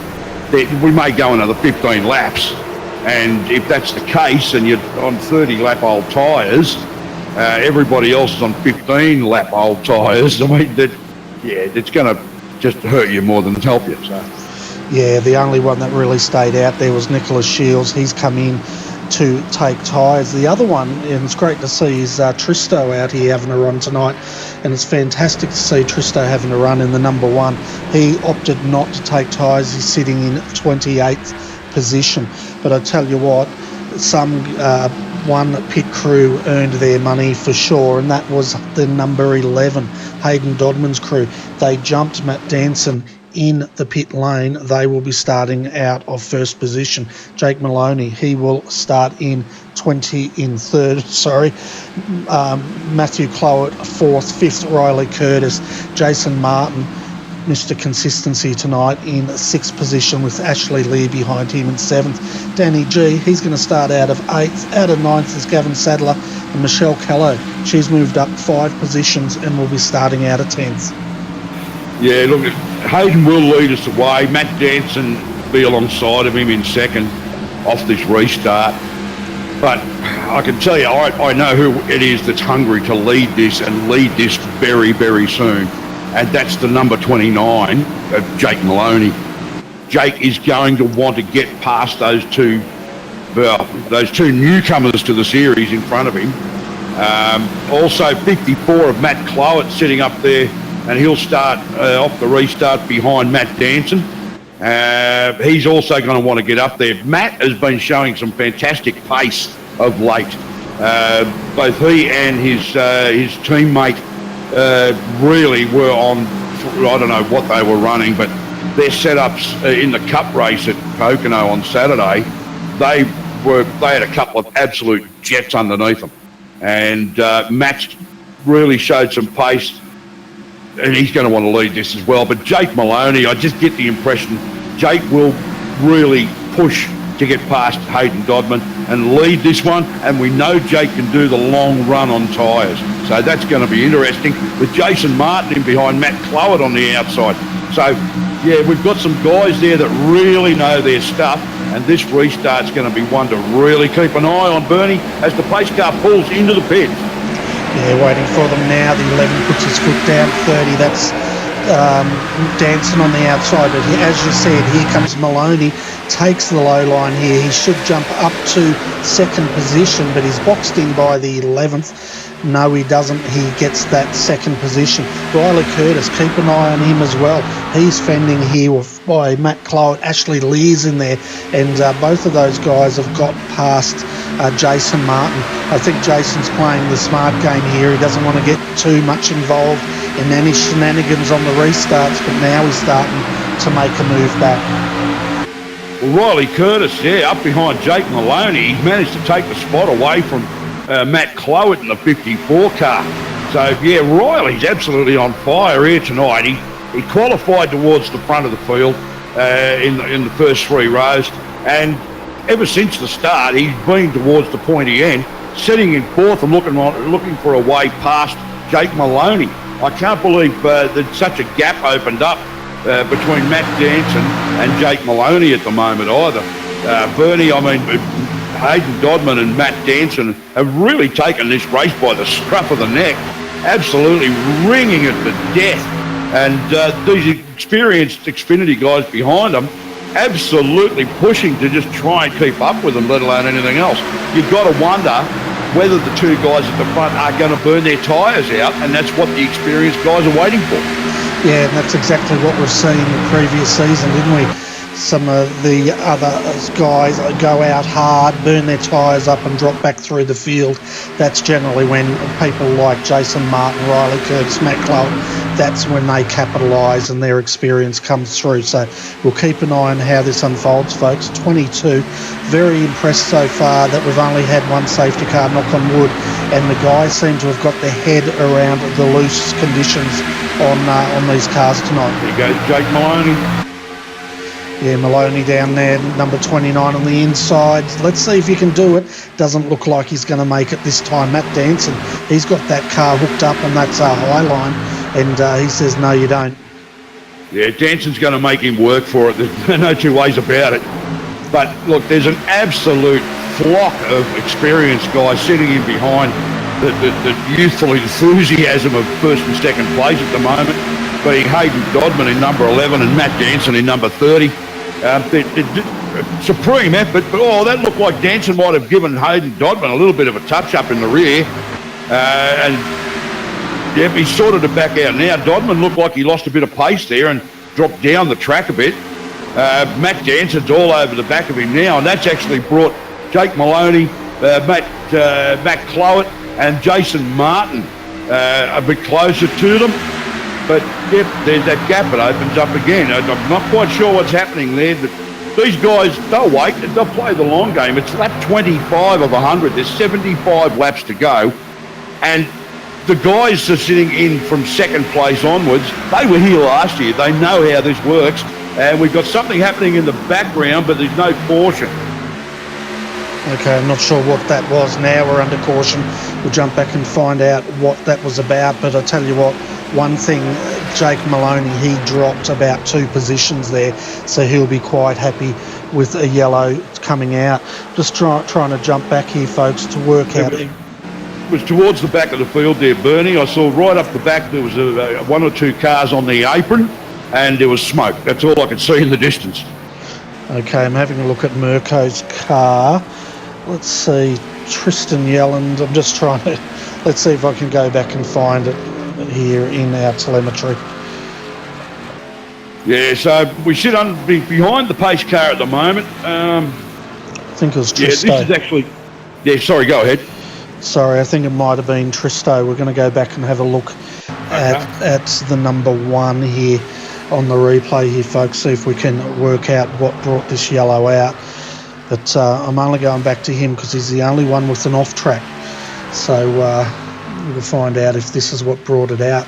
we may go another 15 laps. And if that's the case, and you're on 30 lap old tyres, everybody else is on 15 lap old tyres. I mean, it's going to just hurt you more than help you. So. Yeah, the only one that really stayed out there was Nicholas Shields. He's come in to take tyres. The other one, and it's great to see, is Tristo out here having a run tonight, and it's fantastic to see Tristo having a run in the number one. He opted not to take tyres. He's sitting in 28th position. But I tell you what, some one pit crew earned their money for sure, and that was the number 11, Hayden Dodman's crew. They jumped Matt Danson in the pit lane. They will be starting out of first position. Jake Maloney, he will start in third. Matthew Clowett, fourth. Fifth, Riley Curtis. Jason Martin, Mr. Consistency tonight, in sixth position, with Ashley Lee behind him in seventh. Danny G, he's going to start out of eighth. Out of ninth is Gavin Sadler, and Michelle Callow. She's moved up 5 positions and will be starting out of 10th. Yeah, look, Hayden will lead us away. Matt Danson be alongside of him in second off this restart. But I can tell you, I know who it is that's hungry to lead this, and lead this very, very soon. And that's the number 29 of Jake Maloney. Jake is going to want to get past those two newcomers to the series in front of him. Also 54 of Matt Clowett sitting up there, and he'll start off the restart behind Matt Danson. He's also going to want to get up there. Matt has been showing some fantastic pace of late. Both he and his teammate really were on, I don't know what they were running, but their setups in the cup race at Pocono on Saturday, they had a couple of absolute jets underneath them. And Matt really showed some pace, and he's going to want to lead this as well. But Jake Maloney, I just get the impression Jake will really push to get past Hayden Dodman and lead this one, and we know Jake can do the long run on tyres. So that's going to be interesting, with Jason Martin in behind Matt Clowett on the outside. So, yeah, we've got some guys there that really know their stuff, and this restart's going to be one to really keep an eye on, Bernie, as the pace car pulls into the pit. Yeah, waiting for them now. The 11 puts his foot down. 30, that's Danson on the outside. But as you said, here comes Maloney, takes the low line here. He should jump up to second position, but he's boxed in by the 11th. No, he doesn't. He gets that second position. Riley Curtis, keep an eye on him as well. He's fending here by Matt Clowett. Ashley Lee's in there, and both of those guys have got past Jason Martin. I think Jason's playing the smart game here. He doesn't want to get too much involved in any shenanigans on the restarts, but now he's starting to make a move back. Well, Riley Curtis, yeah, up behind Jake Maloney. He's managed to take the spot away from Matt Clowett in the 54 car. So, yeah, Riley's absolutely on fire here tonight. He qualified towards the front of the field in the first 3 rows, and ever since the start, he's been towards the pointy end, sitting in fourth and looking for a way past Jake Maloney. I can't believe that such a gap opened up between Matt Danson and Jake Maloney at the moment either. Bernie, I mean, Hayden Dodman and Matt Danson have really taken this race by the scruff of the neck, absolutely ringing it to death. And these experienced Xfinity guys behind them absolutely pushing to just try and keep up with them, let alone anything else. You've got to wonder whether the two guys at the front are going to burn their tyres out, and that's what the experienced guys are waiting for. Yeah, and that's exactly what we've seen in the previous season, didn't we? some of the other guys go out hard, burn their tyres up and drop back through the field, that's generally when people like Jason Martin, Riley Curtis, Matt Clough, that's when they capitalise and their experience comes through. So we'll keep an eye on how this unfolds, folks. 22, very impressed so far that we've only had one safety car, knock on wood, and the guys seem to have got their head around the loose conditions on these cars tonight. There goes Jake Maloney. Yeah, Maloney down there, number 29 on the inside. Let's see if he can do it. Doesn't look like he's going to make it this time. Matt Danson, he's got that car hooked up and that's a high line, and he says, no, you don't. Yeah, Danson's going to make him work for it. There's no two ways about it. But look, there's an absolute flock of experienced guys sitting in behind the youthful enthusiasm of first and second place at the moment, being Hayden Dodman in number 11 and Matt Danson in number 30. Supreme effort, but that looked like Danson might have given Hayden Dodman a little bit of a touch-up in the rear. And yeah, he's sorted it back out now. Dodman looked like he lost a bit of pace there and dropped down the track a bit. Matt Danson's all over the back of him now, and that's actually brought Jake Maloney, Matt Clough and Jason Martin a bit closer to them. But yep, there's that gap that opens up again. I'm not quite sure what's happening there, but these guys, they'll wait, they'll play the long game. It's lap 25 of 100. There's 75 laps to go. And the guys are sitting in from second place onwards. They were here last year. They know how this works. And we've got something happening in the background, but there's no caution. Okay, I'm not sure what that was. Now we're under caution. We'll jump back and find out what that was about. But I tell you what, one thing, Jake Maloney, he dropped about 2 positions there, so he'll be quite happy with a yellow coming out. Just trying to jump back here, folks, to work out. It was towards the back of the field there, Bernie. I saw right up the back there was one or two cars on the apron, and there was smoke. That's all I could see in the distance. Okay, I'm having a look at Mirko's car. Let's see, Tristan Yelland. I'm just trying to, let's see if I can go back and find it here in our telemetry. Yeah, so we sit behind the pace car at the moment. I think it was Tristo. Yeah, this is actually... Yeah, sorry, go ahead. Sorry, I think it might have been Tristo. We're going to go back and have a look at the number 1 here on the replay here, folks, see if we can work out what brought this yellow out. But I'm only going back to him because he's the only one with an off-track. So we'll find out if this is what brought it out.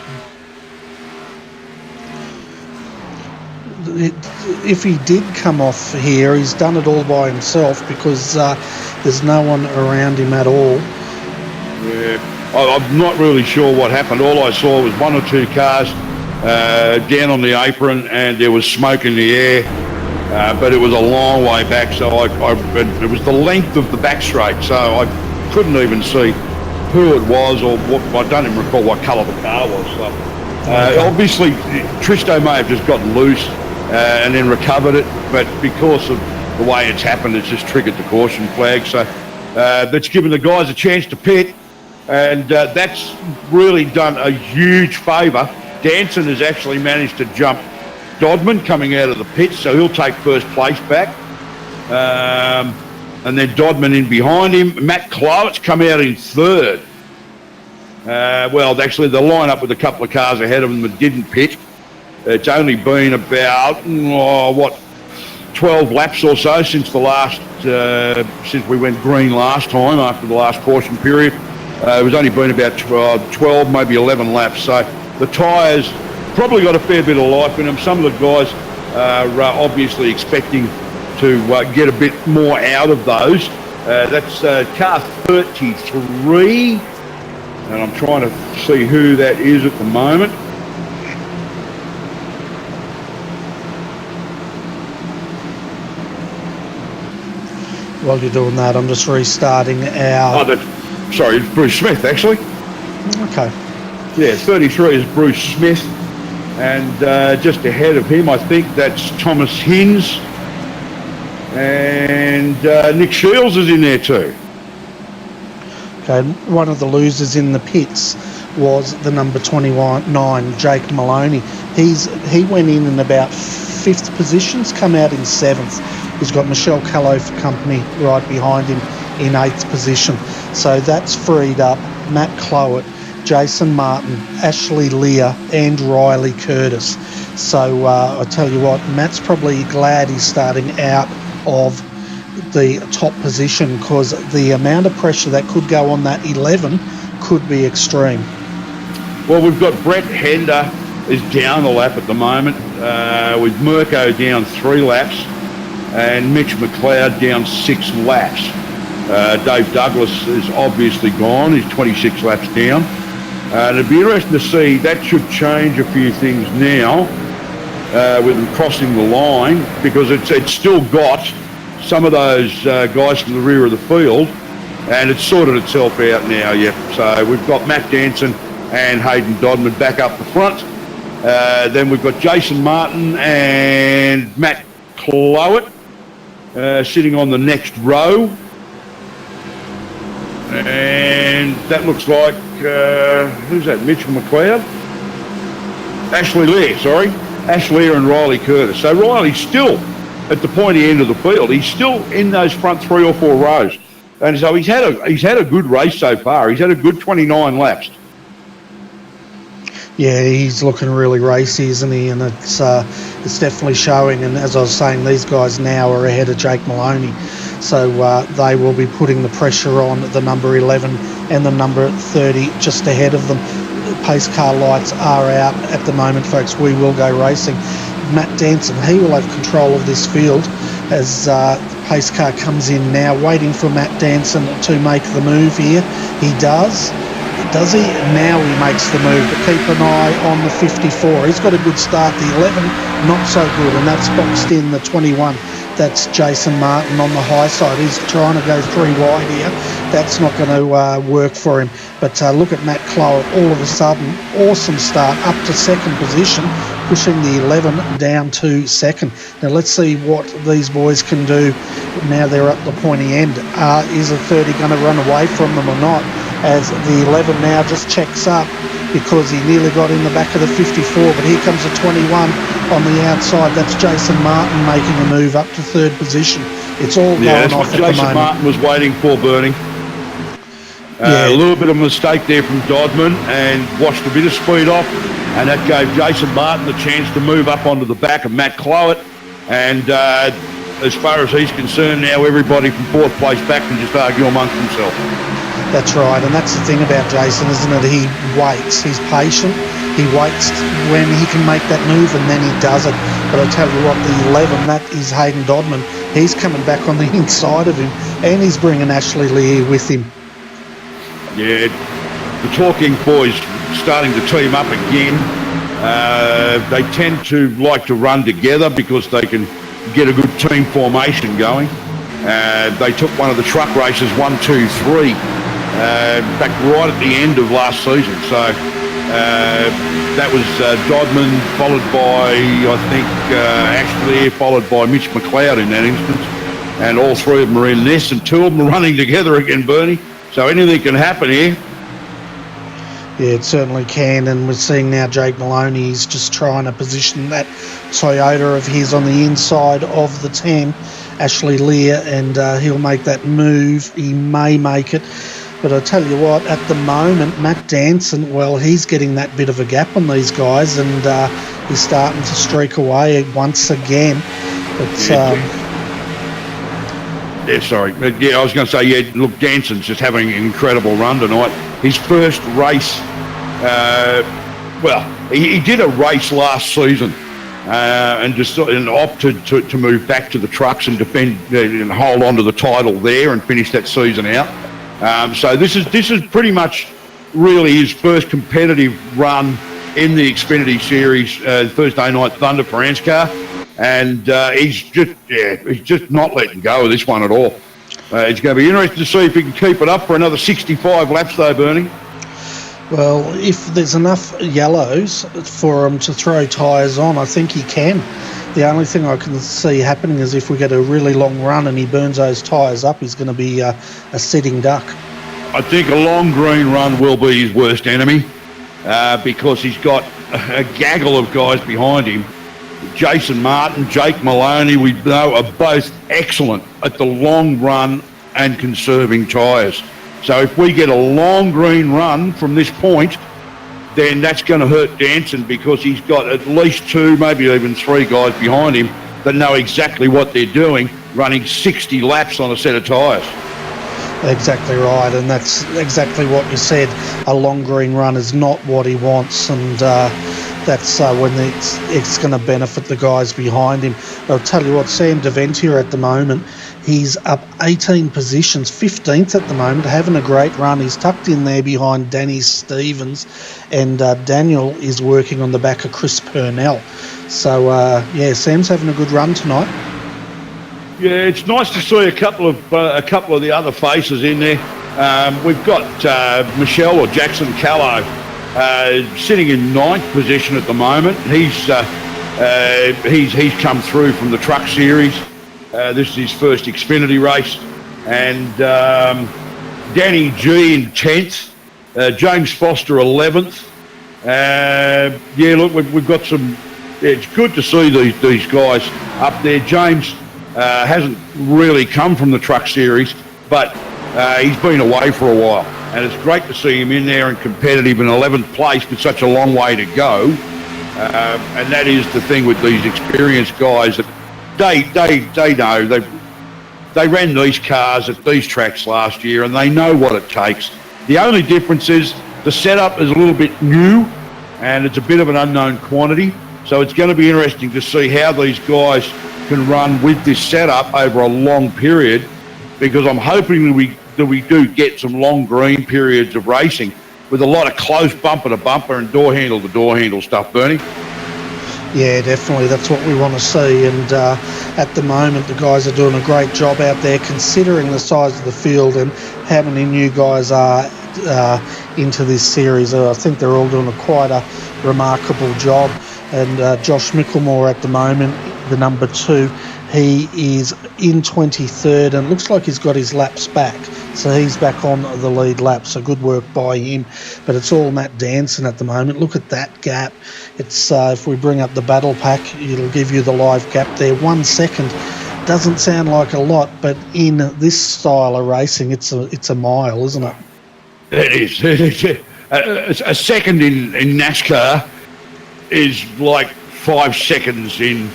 If he did come off here, he's done it all by himself because there's no one around him at all. Yeah, I'm not really sure what happened. All I saw was 1 or 2 cars down on the apron, and there was smoke in the air. But it was a long way back, so it was the length of the back straight, so I couldn't even see who it was or what. I don't even recall what colour the car was. So obviously, Tristo may have just gotten loose and then recovered it, but because of the way it's happened, it's just triggered the caution flag. So that's given the guys a chance to pit, and that's really done a huge favour. Danson has actually managed to jump Dodman coming out of the pits, so he'll take first place back. And then Dodman in behind him. Matt Clough's come out in third. Well, actually, they'll line up with a couple of cars ahead of them that didn't pit. It's only been about, 12 laps or so since the last, since we went green last time after the last caution period. It was only been about 12, maybe 11 laps. So the tyres probably got a fair bit of life in them. Some of the guys are obviously expecting to get a bit more out of those. That's car 33, and I'm trying to see who that is at the moment. While you're doing that, I'm just restarting our... Sorry, it's Bruce Smith, actually. Okay. Yeah, 33 is Bruce Smith. And just ahead of him, I think that's Thomas Hinz. And Nick Shields is in there too. Okay, one of the losers in the pits was the number 29, Jake Maloney. He went in about 5th position's come out in 7th. He's got Michelle Callow for company right behind him in 8th position. So that's freed up Matt Clowett, Jason Martin, Ashley Lear and Riley Curtis. So I tell you what, Matt's probably glad he's starting out of the top position, because the amount of pressure that could go on that 11 could be extreme. Well, we've got Brett Hender is down the lap at the moment, with Mirko down 3 laps and Mitch McLeod down 6 laps. Dave Douglas is obviously gone. He's 26 laps down. It'd be interesting to see. That should change a few things now with them crossing the line, because it's still got some of those guys from the rear of the field, and it's sorted itself out now, yeah. So we've got Matt Danson and Hayden Dodman back up the front. Then we've got Jason Martin and Matt Clowett sitting on the next row. And that looks like, who's that, Mitchell McLeod? Ashley Lear, sorry. Ashley Lear and Riley Curtis. So Riley's still at the pointy end of the field. He's still in those front 3 or 4 rows. And so he's had a good race so far. He's had a good 29 laps. Yeah, he's looking really racy, isn't he? And it's definitely showing. And as I was saying, these guys now are ahead of Jake Maloney. So they will be putting the pressure on the number 11 and the number 30 just ahead of them. Pace car lights are out at the moment, folks. We will go racing. Matt Danson, he will have control of this field as the pace car comes in now, waiting for Matt Danson to make the move here. He does. Does he? Now he makes the move, but keep an eye on the 54. He's got a good start. The 11, not so good, and that's boxed in the 21. That's Jason Martin on the high side. He's trying to go 3 wide here. That's not going to work for him. But look at Matt Clowett. All of a sudden, awesome start up to 2nd position, pushing the 11 down to 2nd. Now let's see what these boys can do. Now they're up the pointy end. Is the 30 going to run away from them or not? As the 11 now just checks up, because he nearly got in the back of the 54, but here comes the 21 on the outside. That's Jason Martin making a move up to 3rd position. It's all going off at the moment. Jason Martin was waiting for, Bernie. A little bit of a mistake there from Dodman, and washed a bit of speed off, and that gave Jason Martin the chance to move up onto the back of Matt Clowett. And as far as he's concerned now, everybody from 4th place back can just argue amongst themselves. That's right, and that's the thing about Jason, isn't it? He waits. He's patient. He waits when he can make that move, and then he does it. But I tell you what, the 11, that is Hayden Dodman. He's coming back on the inside of him, and he's bringing Ashley Lear with him. Yeah, the talking boys starting to team up again. They tend to like to run together because they can get a good team formation going. They took one of the truck races, 1, 2, 3, back right at the end of last season. So that was Dodman, followed by, I think, Ashley, followed by Mitch McLeod in that instance. And all 3 of them are in this, and 2 of them are running together again, Bernie. So anything can happen here. Yeah, it certainly can, and we're seeing now Jake Maloney is just trying to position that Toyota of his on the inside of the 10, Ashley Lear, and he'll make that move. He may make it, but I tell you what, at the moment, Matt Danson, well, he's getting that bit of a gap on these guys, and he's starting to streak away once again. But yeah, sorry. Yeah, I was going to say, yeah, look, Danson's just having an incredible run tonight. His first race, he did a race last season and opted to move back to the trucks and defend and hold on to the title there and finish that season out. So this is pretty much really his first competitive run in the Xfinity Series, Thursday Night Thunder for ANZCAR. And he's just not letting go of this one at all. It's going to be interesting to see if he can keep it up for another 65 laps though, Bernie. Well, if there's enough yellows for him to throw tyres on, I think he can. The only thing I can see happening is if we get a really long run and he burns those tyres up, he's going to be a sitting duck. I think a long green run will be his worst enemy because he's got a gaggle of guys behind him Jason Martin, Jake Maloney, we know are both excellent at the long run and conserving tyres. So if we get a long green run from this point, then that's going to hurt Danson, because he's got at least 2, maybe even 3 guys behind him that know exactly what they're doing, running 60 laps on a set of tyres. Exactly right, and that's exactly what you said. A long green run is not what he wants, and that's when it's going to benefit the guys behind him. I'll tell you what, Sam Deventia at the moment, he's up 18 positions, 15th at the moment, having a great run. He's tucked in there behind Danny Stevens, and Daniel is working on the back of Chris Purnell. So, Sam's having a good run tonight. Yeah, it's nice to see a couple of the other faces in there. We've got Michelle or Jackson Callow sitting in 9th position at the moment. He's come through from the Truck Series. This is his first Xfinity race, and Danny G in 10th, James Foster 11th. We've got some. It's good to see these guys up there. James hasn't really come from the Truck Series, but he's been away for a while, and it's great to see him in there and competitive in 11th place with such a long way to go. And that is the thing with these experienced guys, that they know they ran these cars at these tracks last year, and they know what it takes. The only difference is the setup is a little bit new, and it's a bit of an unknown quantity. So it's going to be interesting to see how these guys can run with this setup over a long period, because I'm hoping that we do get some long green periods of racing with a lot of close bumper to bumper and door handle to door handle stuff, Bernie. Yeah, definitely. That's what we want to see. And at the moment, the guys are doing a great job out there, considering the size of the field and how many new guys are into this series. I think they're all doing quite a remarkable job. And Josh Micklemore at the moment, the number 2, he is in 23rd, and it looks like he's got his laps back. So he's back on the lead lap, so good work by him. But it's all Matt Danson at the moment. Look at that gap. It's if we bring up the battle pack, it'll give you the live gap there. 1 second. Doesn't sound like a lot, but in this style of racing, it's a mile, isn't it? It is. A second in NASCAR is like 5 seconds in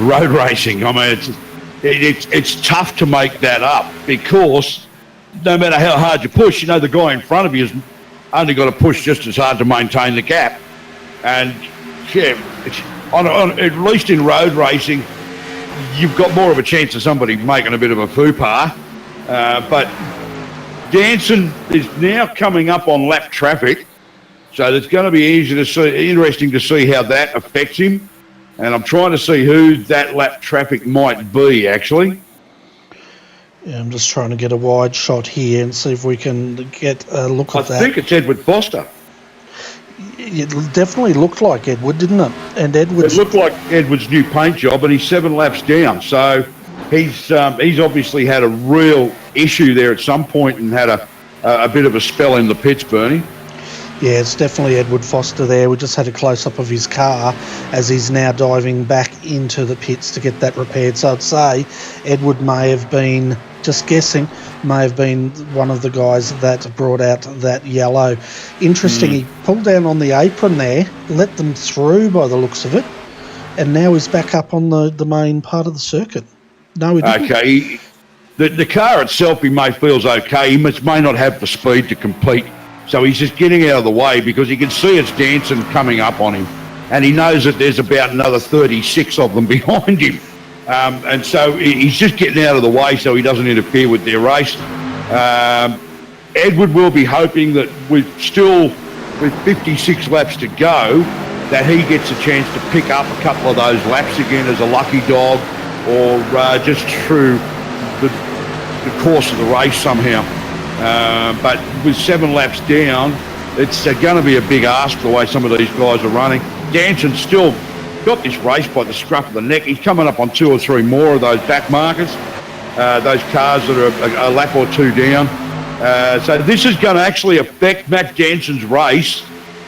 road racing. I mean, it's tough to make that up, because no matter how hard you push, the guy in front of you has only got to push just as hard to maintain the gap. And at least in road racing, you've got more of a chance of somebody making a bit of a faux pas. But Danson is now coming up on lap traffic, so it's going to be interesting to see how that affects him. And I'm trying to see who that lap traffic might be, actually. Yeah, I'm just trying to get a wide shot here and see if we can get a look at that. I think it's Edward Foster. It definitely looked like Edward, didn't it? And Edward's... It looked like Edward's new paint job, and he's 7 laps down. So he's obviously had a real issue there at some point and had a bit of a spell in the pits, Bernie. Yeah, it's definitely Edward Foster there. We just had a close-up of his car as he's now diving back into the pits to get that repaired. So I'd say Edward may have been, just guessing, may have been one of the guys that brought out that yellow. Interesting, He pulled down on the apron there, let them through by the looks of it, and now he's back up on the main part of the circuit. No, he didn't. Okay, the car itself, he feels okay. He may not have the speed to compete. So he's just getting out of the way, because he can see it's Danson coming up on him, and he knows that there's about another 36 of them behind him. And so he's just getting out of the way so he doesn't interfere with their race. Edward will be hoping that with 56 laps to go, that he gets a chance to pick up a couple of those laps again as a lucky dog, or just through the course of the race somehow. But with 7 laps down, it's going to be a big ask the way some of these guys are running. Danson's still got this race by the scruff of the neck. He's coming up on 2 or 3 more of those back markers, those cars that are a lap or 2 down. So this is going to actually affect Matt Danson's race.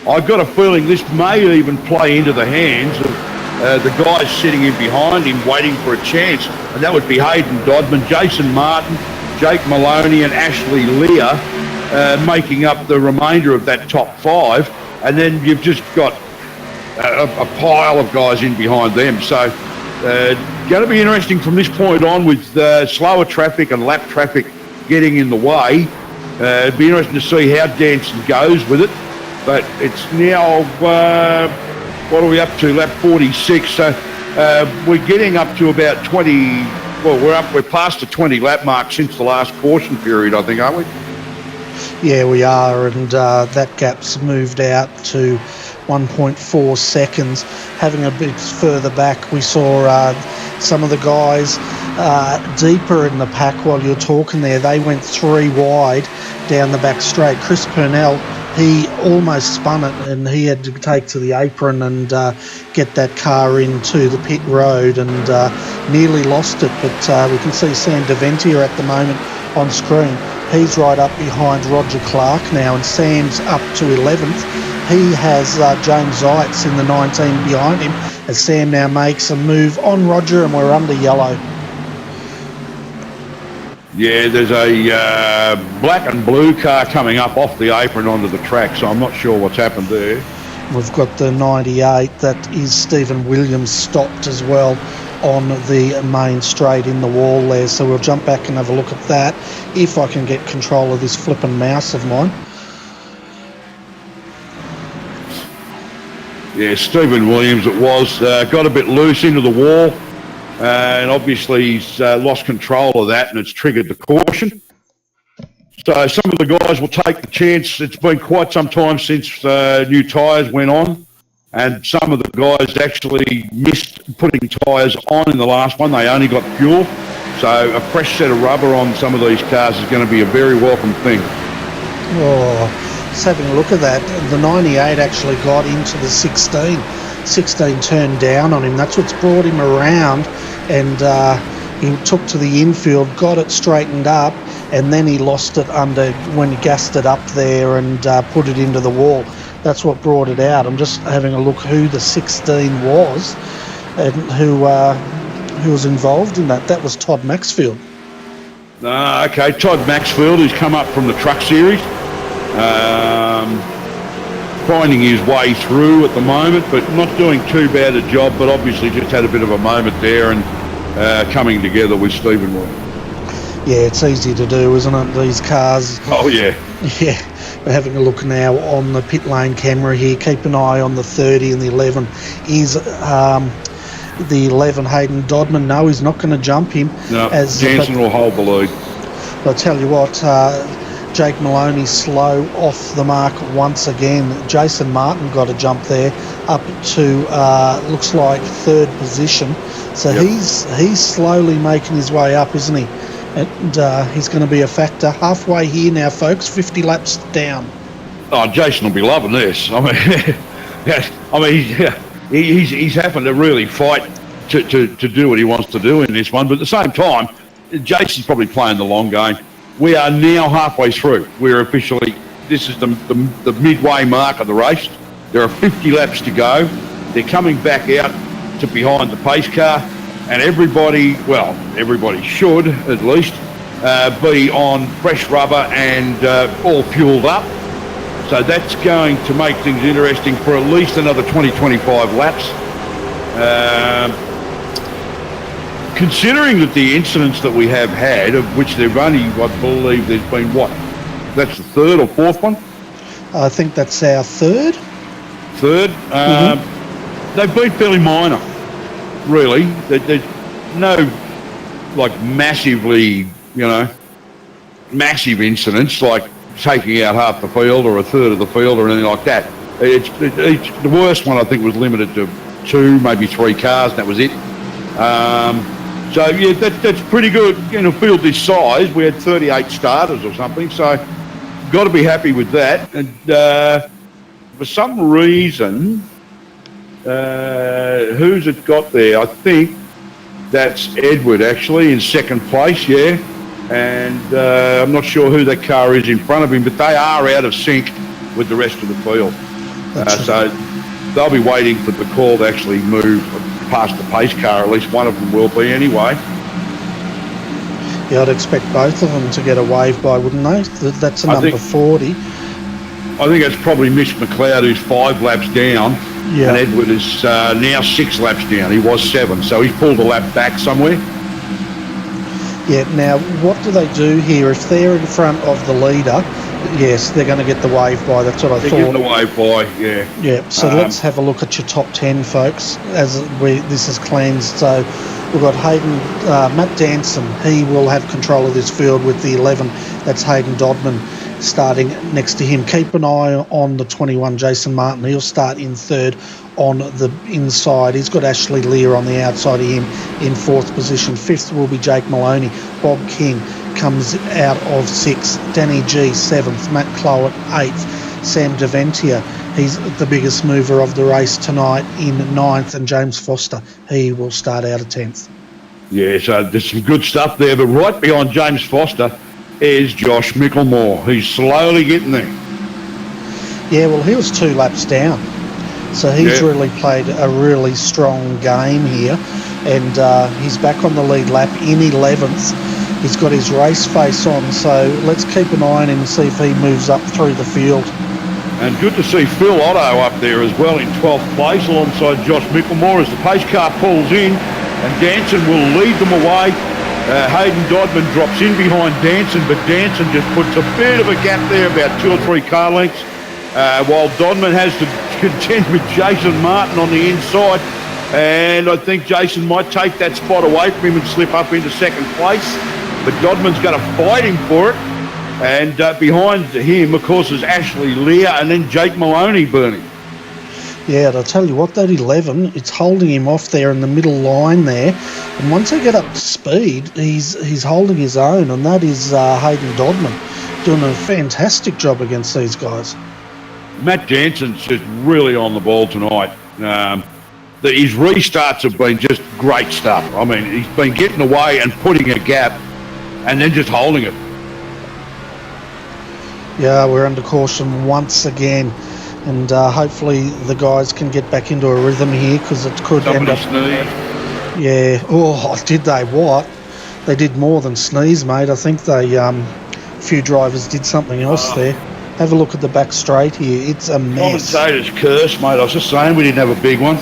I've got a feeling this may even play into the hands the guys sitting in behind him waiting for a chance, and that would be Hayden Dodman, Jason Martin, Jake Maloney and Ashley Lear making up the remainder of that top 5, and then you've just got a pile of guys in behind them. So going to be interesting from this point on with slower traffic and lap traffic getting in the way. It'd be interesting to see how Danson goes with it, but it's now what are we up to, lap 46, so we're getting up to about 20, well, we're past the 20 lap mark since the last caution period, I think, aren't we? Yeah, we are, and that gap's moved out to 1.4 seconds. Having a bit further back, we saw some of the guys deeper in the pack while you're talking there. They went 3 wide down the back straight. Chris Purnell, he almost spun it, and he had to take to the apron and get that car into the pit road and nearly lost it. But we can see Sam Deventia at the moment on screen. He's right up behind Roger Clark now, and Sam's up to 11th. He has James Zeitz in the 19 behind him as Sam now makes a move on Roger, and we're under yellow. Yeah, there's a black and blue car coming up off the apron onto the track, so I'm not sure what's happened there. We've got the 98, that is Stephen Williams, stopped as well on the main straight in the wall there, so we'll jump back and have a look at that if I can get control of this flipping mouse of mine. Yeah, Stephen Williams it was, got a bit loose into the wall, and obviously he's lost control of that, and it's triggered the caution. So some of the guys will take the chance. It's been quite some time since new tyres went on, and some of the guys actually missed putting tyres on in the last one. They only got fuel. So a fresh set of rubber on some of these cars is going to be a very welcome thing. Oh, just having a look at that. The 98 actually got into the 16. 16 turned down on him. That's what's brought him around, and he took to the infield, got it straightened up, and then he lost it under when he gassed it up there and put it into the wall. That's what brought it out. I'm just having a look who the 16 was and who was involved in that. That was Todd Maxfield. Okay, Todd Maxfield, who's come up from the truck series, finding his way through at the moment, but not doing too bad a job, but obviously just had a bit of a moment there and coming together with Stephen Williams. Yeah, it's easy to do, isn't it, these cars? Oh, yeah. Yeah, we're having a look now on the pit lane camera here. Keep an eye on the 30 and the 11. Is the 11 Hayden Dodman? No, he's not going to jump him. No, Jansen will hold the lead. I'll tell you what, Jake Maloney slow off the mark once again. Jason Martin got a jump there up to, looks like 3rd position. So yep. he's slowly making his way up, isn't he? And he's going to be a factor. Halfway here now, folks, 50 laps down. Oh, Jason will be loving this. I mean, he's having to really fight to do what he wants to do in this one. But at the same time, Jason's probably playing the long game. We are now halfway through. We're officially, this is the midway mark of the race. There are 50 laps to go. They're coming back out to behind the pace car. And everybody should at least be on fresh rubber and all fueled up. So that's going to make things interesting for at least another 20-25 laps. Considering that the incidents that we have had, of which there've only, I believe there's been that's the 3rd or 4th one? I think that's our 3rd. 3rd? They've been fairly minor. Really, there's no massive incidents like taking out half the field or a 3rd of the field or anything like that. The worst one I think was limited to 2, maybe 3 cars, and that was it. So yeah, that's pretty good in a field this size. We had 38 starters or something, so got to be happy with that. And for some reason. Who's it got there? I think that's Edward actually in 2nd place, yeah. And I'm not sure who that car is in front of him, but they are out of sync with the rest of the field. So they'll be waiting for the call to actually move past the pace car. At least one of them will be anyway. Yeah, I'd expect both of them to get a wave by, wouldn't they? That's a number 40. I think it's probably Mitch McLeod, who's 5 laps down, and Edward is now 6 laps down. He was 7, so he's pulled a lap back somewhere. Yeah, now, what do they do here? If they're in front of the leader, yes, they're going to get the wave by. That's what I thought. They're getting the wave by, yeah. Yeah, so let's have a look at your top 10, folks, as this is cleansed. So we've got Hayden, Matt Danson. He will have control of this field with the 11. That's Hayden Dodman starting next to him. Keep an eye on the 21, Jason Martin. He'll start in third on the inside. He's got Ashley Lear on the outside of him in 4th position. 5th will be Jake Maloney. Bob King comes out of 6th. Danny G 7th. Matt Clowett 8th. Sam Deventia, he's the biggest mover of the race tonight, in 9th. And James Foster, he will start out of 10th. Yeah, so there's some good stuff there, but right behind James Foster is Josh Micklemore. He's slowly getting there. Yeah, well, he was 2 laps down. So he's really played a really strong game here. And he's back on the lead lap in 11th. He's got his race face on, so let's keep an eye on him and see if he moves up through the field. And good to see Phil Otto up there as well in 12th place alongside Josh Micklemore as the pace car pulls in, and Danson will lead them away. Hayden Dodman drops in behind Danson, but Danson just puts a bit of a gap there, about 2 or 3 car lengths, while Dodman has to contend with Jason Martin on the inside. And I think Jason might take that spot away from him and slip up into 2nd place. But Dodman's going to fight him for it. And behind him, of course, is Ashley Lear and then Jake Maloney burning. Yeah, and I'll tell you what, that 11, it's holding him off there in the middle line there. And once they get up to speed, he's holding his own, and that is Hayden Dodman doing a fantastic job against these guys. Matt Danson's just really on the ball tonight. His restarts have been just great stuff. I mean, he's been getting away and putting a gap and then just holding it. Yeah, we're under caution once again, and hopefully the guys can get back into a rhythm here, because it could end up... Sneeze. Yeah. Oh, did they what? They did more than sneeze, mate. I think they a few drivers did something else there. Have a look at the back straight here. It's a mess. Commentator's curse, mate. I was just saying we didn't have a big one.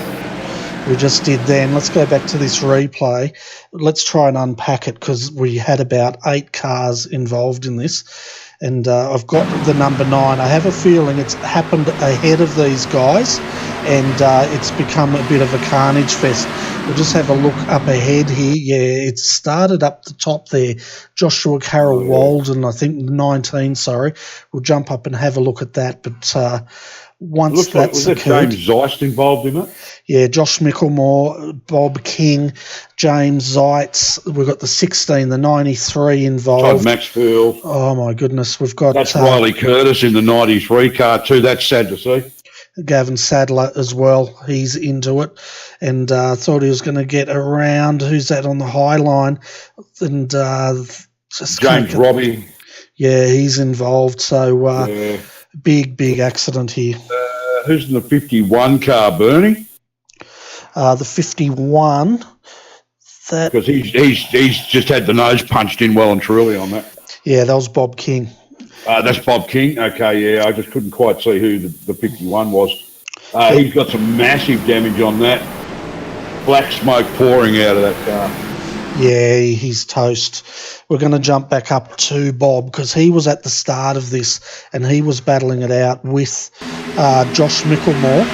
We just did then. Let's go back to this replay. Let's try and unpack it, because we had about 8 cars involved in this. And I've got the number 9. I have a feeling it's happened ahead of these guys, and it's become a bit of a carnage fest. We'll just have a look up ahead here. Yeah, it started up the top there. Joshua Carroll Walden, I think 19, sorry. We'll jump up and have a look at that. But once that's occurred... James Zeist involved in it? Yeah, Josh Micklemore, Bob King, James Zeitz. We've got the 16, the 93 involved. Todd Maxfield. Oh, my goodness. We've got... That's Riley Curtis in the 93 car too. That's sad to see. Gavin Sadler as well. He's into it. And thought he was going to get around. Who's that on the high line? And just James Robbie. Yeah, he's involved. So big accident here. Who's in the 51 car, Bernie? The 51. Because he's just had the nose punched in well and truly on that. Yeah, that was Bob King. That's Bob King. Okay, yeah, I just couldn't quite see who the 51 was. He's got some massive damage on that. Black smoke pouring out of that car. Yeah, he's toast. We're going to jump back up to Bob, because he was at the start of this and he was battling it out with Josh Micklemore.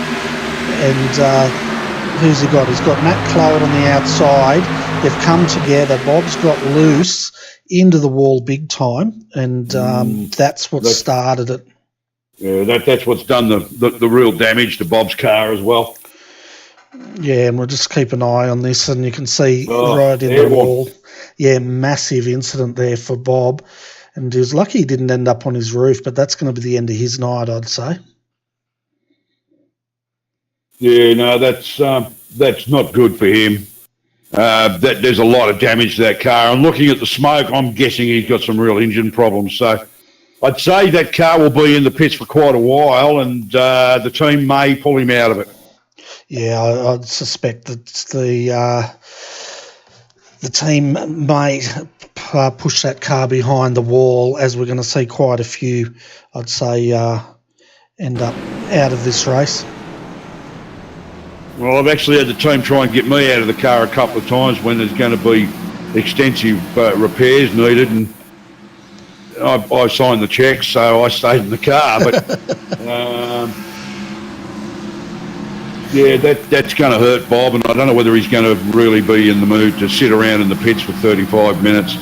And who's he got? He's got Matt Clowett on the outside. They've come together. Bob's got loose into the wall big time, and that's what started it. Yeah, that's what's done the real damage to Bob's car as well. Yeah, and we'll just keep an eye on this, and you can see right in the wall. Yeah, massive incident there for Bob, and he was lucky he didn't end up on his roof, but that's going to be the end of his night, I'd say. Yeah, no, that's not good for him. There's a lot of damage to that car. And looking at the smoke, I'm guessing he's got some real engine problems. So I'd say that car will be in the pits for quite a while, and the team may pull him out of it. Yeah, I'd suspect that the team may push that car behind the wall, as we're going to see quite a few, I'd say, end up out of this race. Well, I've actually had the team try and get me out of the car a couple of times when there's going to be extensive repairs needed, and I signed the cheques, so I stayed in the car. But yeah, that's going to hurt Bob, and I don't know whether he's going to really be in the mood to sit around in the pits for 35 minutes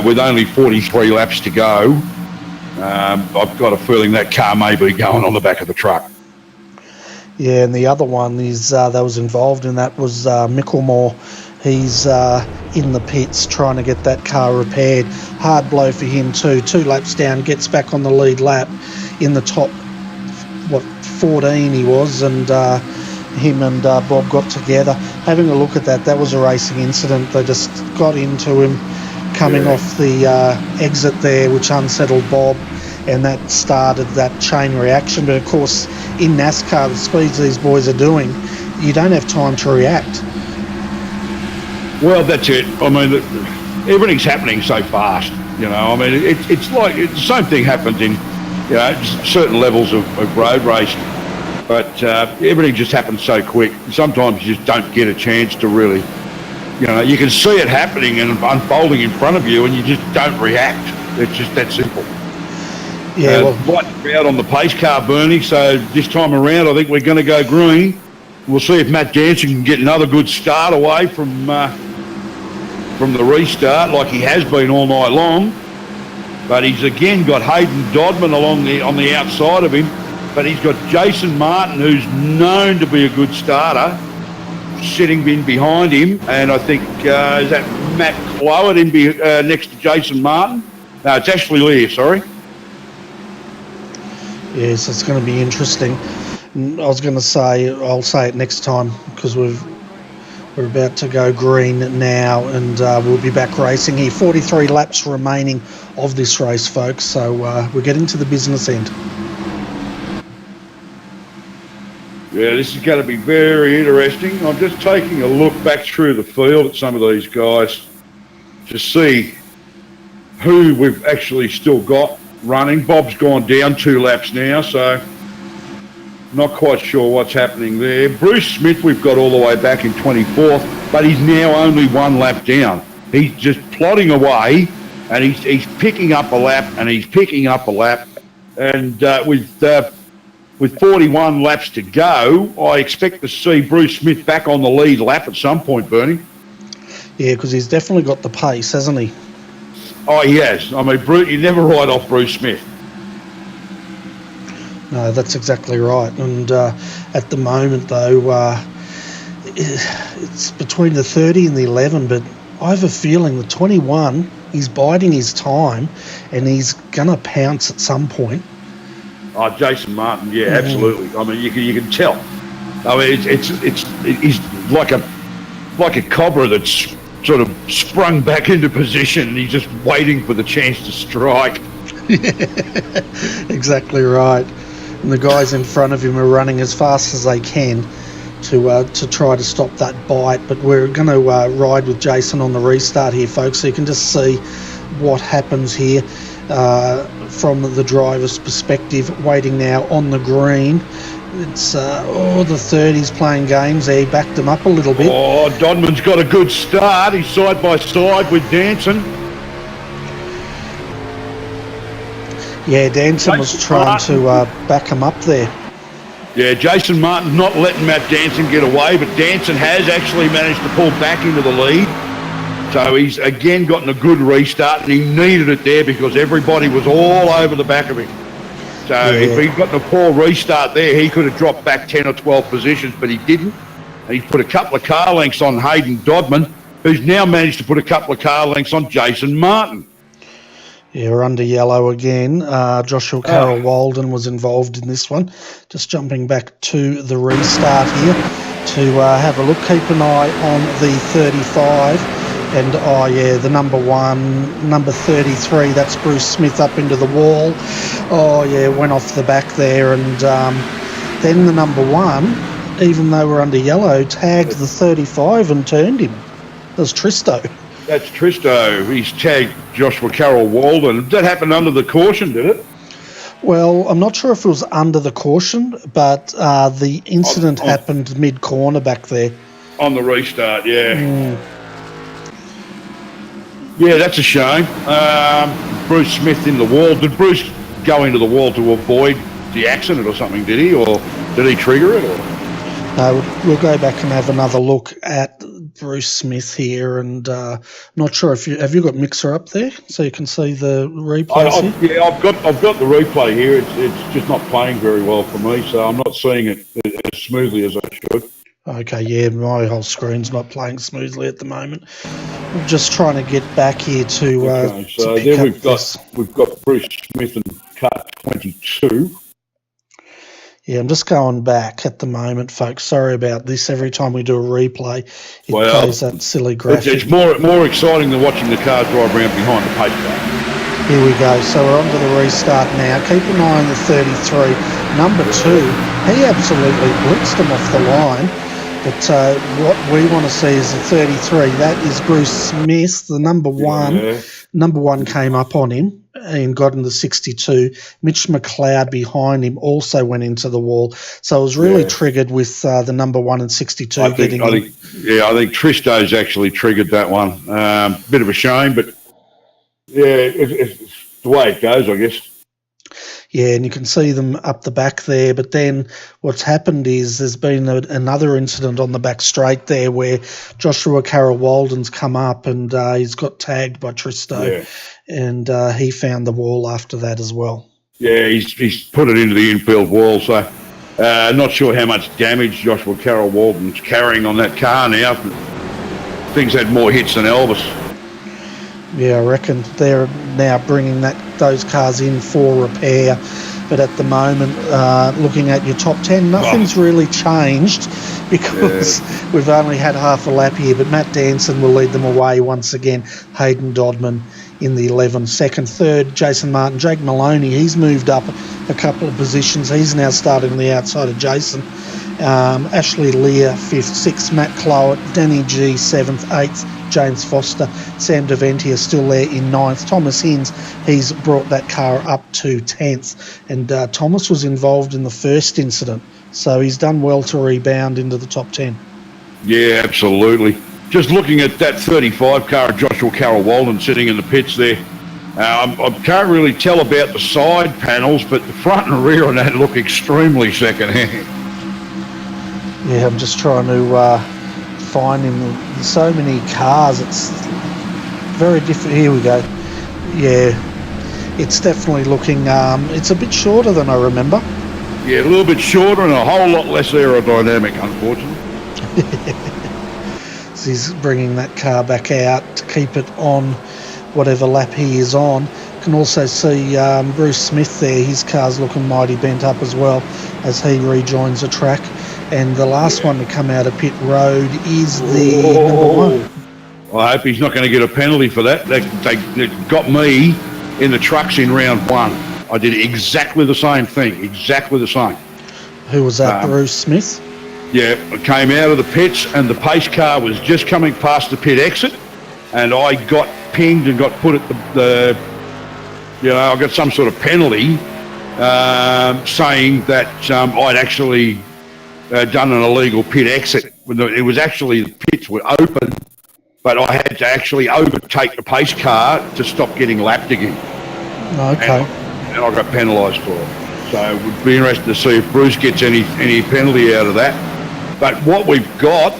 with only 43 laps to go. I've got a feeling that car may be going on the back of the truck. Yeah, and the other one is that was involved in that was Micklemore. He's in the pits trying to get that car repaired. Hard blow for him too. 2 laps down, gets back on the lead lap in the top, 14 he was, and him and Bob got together. Having a look at that was a racing incident. They just got into him coming off the exit there, which unsettled Bob, and that started that chain reaction. But of course, in NASCAR, the speeds these boys are doing, you don't have time to react. Well, that's it. I mean, everything's happening so fast. You know, I mean, it's like the same thing happens in, you know, certain levels of road racing. But everything just happens so quick. Sometimes you just don't get a chance to really, you know, you can see it happening and unfolding in front of you, and you just don't react. It's just that simple. Yeah, right out on the pace car, Bernie. So this time around, I think we're going to go green. We'll see if Matt Jansen can get another good start away from the restart, like he has been all night long. But he's again got Hayden Dodman on the outside of him. But he's got Jason Martin, who's known to be a good starter, sitting in behind him. And I think, is that Matt Clowett next to Jason Martin? No, it's Ashley Lear, sorry. Yes, it's going to be interesting. I was going to say, I'll say it next time, because we're about to go green now, and we'll be back racing here. 43 laps remaining of this race, folks, so we're getting to the business end. Yeah, this is going to be very interesting. I'm just taking a look back through the field at some of these guys to see who we've actually still got running. Bob's gone down 2 laps now, so not quite sure what's happening there. Bruce Smith we've got all the way back in 24th, but he's now only 1 lap down. He's just plodding away, and he's picking up a lap, and he's picking up a lap. And with 41 laps to go, I expect to see Bruce Smith back on the lead lap at some point, Bernie. Yeah, because he's definitely got the pace, hasn't he? Oh, he has. I mean, you never write off Bruce Smith. No, that's exactly right. And at the moment, though, it's between the 30 and the 11, but I have a feeling the 21, he's biding his time, and he's going to pounce at some point. Oh, Jason Martin, yeah, absolutely. I mean, you can tell. I mean, he's like a cobra that's sort of sprung back into position. He's just waiting for the chance to strike. Exactly right. And the guys in front of him are running as fast as they can to try to stop that bite. But we're going to ride with Jason on the restart here, folks, so you can just see what happens here. From the driver's perspective, waiting now on the green. It's the 30's playing games there. He backed them up a little bit. Oh, Dodman's got a good start. He's side by side with Danson. Yeah, Danson was trying to back him up there. Yeah, Jason Martin's not letting Matt Danson get away, but Danson has actually managed to pull back into the lead. So he's again gotten a good restart, and he needed it there because everybody was all over the back of him. So if he'd gotten a poor restart there, he could have dropped back 10 or 12 positions, but he didn't. And he's put a couple of car lengths on Hayden Dodman, who's now managed to put a couple of car lengths on Jason Martin. Yeah, we're under yellow again. Joshua Carroll Walden was involved in this one. Just jumping back to the restart here to have a look. Keep an eye on the 35. And, the number 1, number 33, that's Bruce Smith up into the wall. Oh, yeah, went off the back there. And then the number 1, even though we're under yellow, tagged the 35 and turned him. That was Tristo. That's Tristo. He's tagged Joshua Carroll Walden. That happened under the caution, did it? Well, I'm not sure if it was under the caution, but the incident happened mid-corner back there. On the restart, yeah. Yeah, that's a shame. Bruce Smith in the wall. Did Bruce go into the wall to avoid the accident or something, did he? Or did he trigger it? Or? No, we'll go back and have another look at Bruce Smith here, and not sure if have you got Mixer up there so you can see the replay? Yeah, I've got the replay here. It's just not playing very well for me, so I'm not seeing it as smoothly as I should. Okay, yeah, my whole screen's not playing smoothly at the moment. I'm just trying to get back here to. Okay, so to there we've got Bruce Smith and car 22. Yeah, I'm just going back at the moment, folks. Sorry about this. Every time we do a replay, it plays that silly graphic. It's more exciting than watching the car drive around behind the pace car. Here we go. So we're on to the restart now. Keep an eye on the 33. Number 2, he absolutely blitzed him off the line. But what we want to see is the 33. That is Bruce Smith, the number 1. Yeah. Number 1 came up on him and got in the 62. Mitch McLeod behind him also went into the wall. So it was really triggered with the number 1 and 62 I think Tristo's actually triggered that one. Bit of a shame, but yeah, it's the way it goes, I guess. Yeah, and you can see them up the back there. But then what's happened is there's been another incident on the back straight there where Joshua Carroll Walden's come up and he's got tagged by Tristo, and he found the wall after that as well. Yeah, he's put it into the infield wall. So not sure how much damage Joshua Carroll Walden's carrying on that car now. Things had more hits than Elvis. Yeah, I reckon they're now bringing those cars in for repair. But at the moment, looking at your top 10, nothing's really changed because we've only had half a lap here. But Matt Danson will lead them away once again. Hayden Dodman in the 11. Second, third, Jason Martin. Jake Maloney, he's moved up a couple of positions. He's now starting on the outside of Jason. Ashley Lear, 5th. 6th, Matt Clowett. Danny G, 7th. 8th, James Foster. Sam DeVentia still there in 9th. Thomas Hinds, he's brought that car up to 10th. And Thomas was involved in the first incident, so he's done well to rebound into the top 10. Yeah, absolutely. Just looking at that 35 car of Joshua Carroll Walden sitting in the pits there, I can't really tell about the side panels, but the front and rear on that look extremely second-hand. Yeah, I'm just trying to find him. There's so many cars, it's very different. Here we go. Yeah, it's definitely looking, it's a bit shorter than I remember. Yeah, a little bit shorter and a whole lot less aerodynamic, unfortunately. So he's bringing that car back out to keep it on whatever lap he is on. You can also see Bruce Smith there. His car's looking mighty bent up as well as he rejoins the track. And the last one to come out of pit road is the number 1. I hope he's not going to get a penalty for that. They got me in the trucks in round 1. I did exactly the same thing, exactly the same. Who was that, Bruce Smith? Yeah, I came out of the pits and the pace car was just coming past the pit exit, and I got pinged and got put at I got some sort of penalty saying that I'd actually done an illegal pit exit. It was actually, the pits were open, but I had to actually overtake the pace car to stop getting lapped again. Okay. And I got penalised for it. So it would be interesting to see if Bruce gets any penalty out of that. But what we've got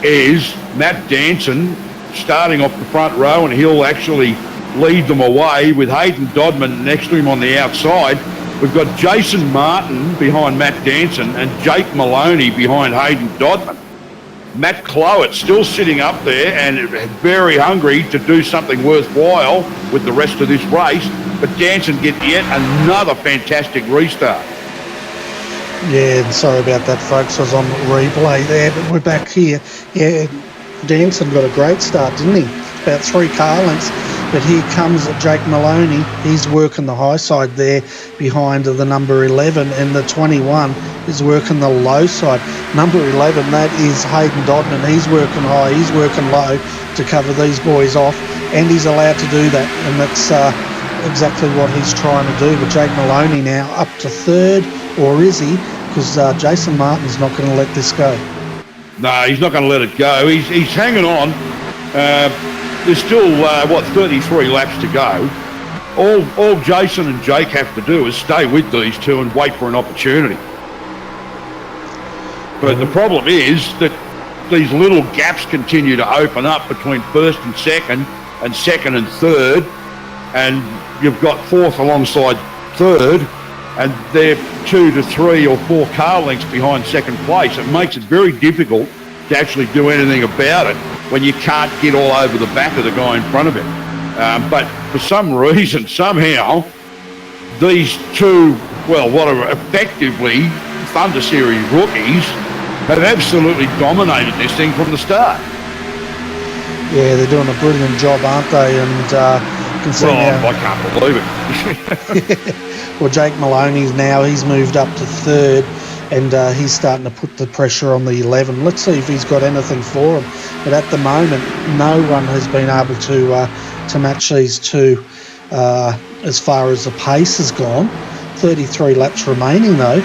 is Matt Danson starting off the front row, and he'll actually lead them away with Hayden Dodman next to him on the outside. We've got Jason Martin behind Matt Danson and Jake Maloney behind Hayden Dodman. Matt Clowett still sitting up there and very hungry to do something worthwhile with the rest of this race, but Danson gets yet another fantastic restart. Yeah, sorry about that, folks. I was on replay there, but we're back here. Yeah, Danson got a great start, didn't he? About 3 car lengths. But here comes Jake Maloney. He's working the high side there behind the number 11, and the 21 is working the low side. Number 11, that is Hayden Dodman. He's working high, he's working low to cover these boys off, and he's allowed to do that, and that's exactly what he's trying to do. But Jake Maloney now up to third, or is he? Because Jason Martin's not going to let this go. No, he's not going to let it go. He's hanging on. There's still, 33 laps to go. All Jason and Jake have to do is stay with these two and wait for an opportunity. But the problem is that these little gaps continue to open up between first and second and third, and you've got fourth alongside third, and they're 2 to 3 or 4 car lengths behind second place. It makes it very difficult to actually do anything about it when you can't get all over the back of the guy in front of him. But for some reason, somehow, these two, what are effectively Thunder Series rookies, have absolutely dominated this thing from the start. Yeah, they're doing a brilliant job, aren't they? And you can see now, I can't believe it. well, Jake Maloney's now, he's moved up to third, and he's starting to put the pressure on the 11. Let's see if he's got anything for him. But at the moment, no one has been able to match these two as far as the pace has gone. 33 laps remaining, though.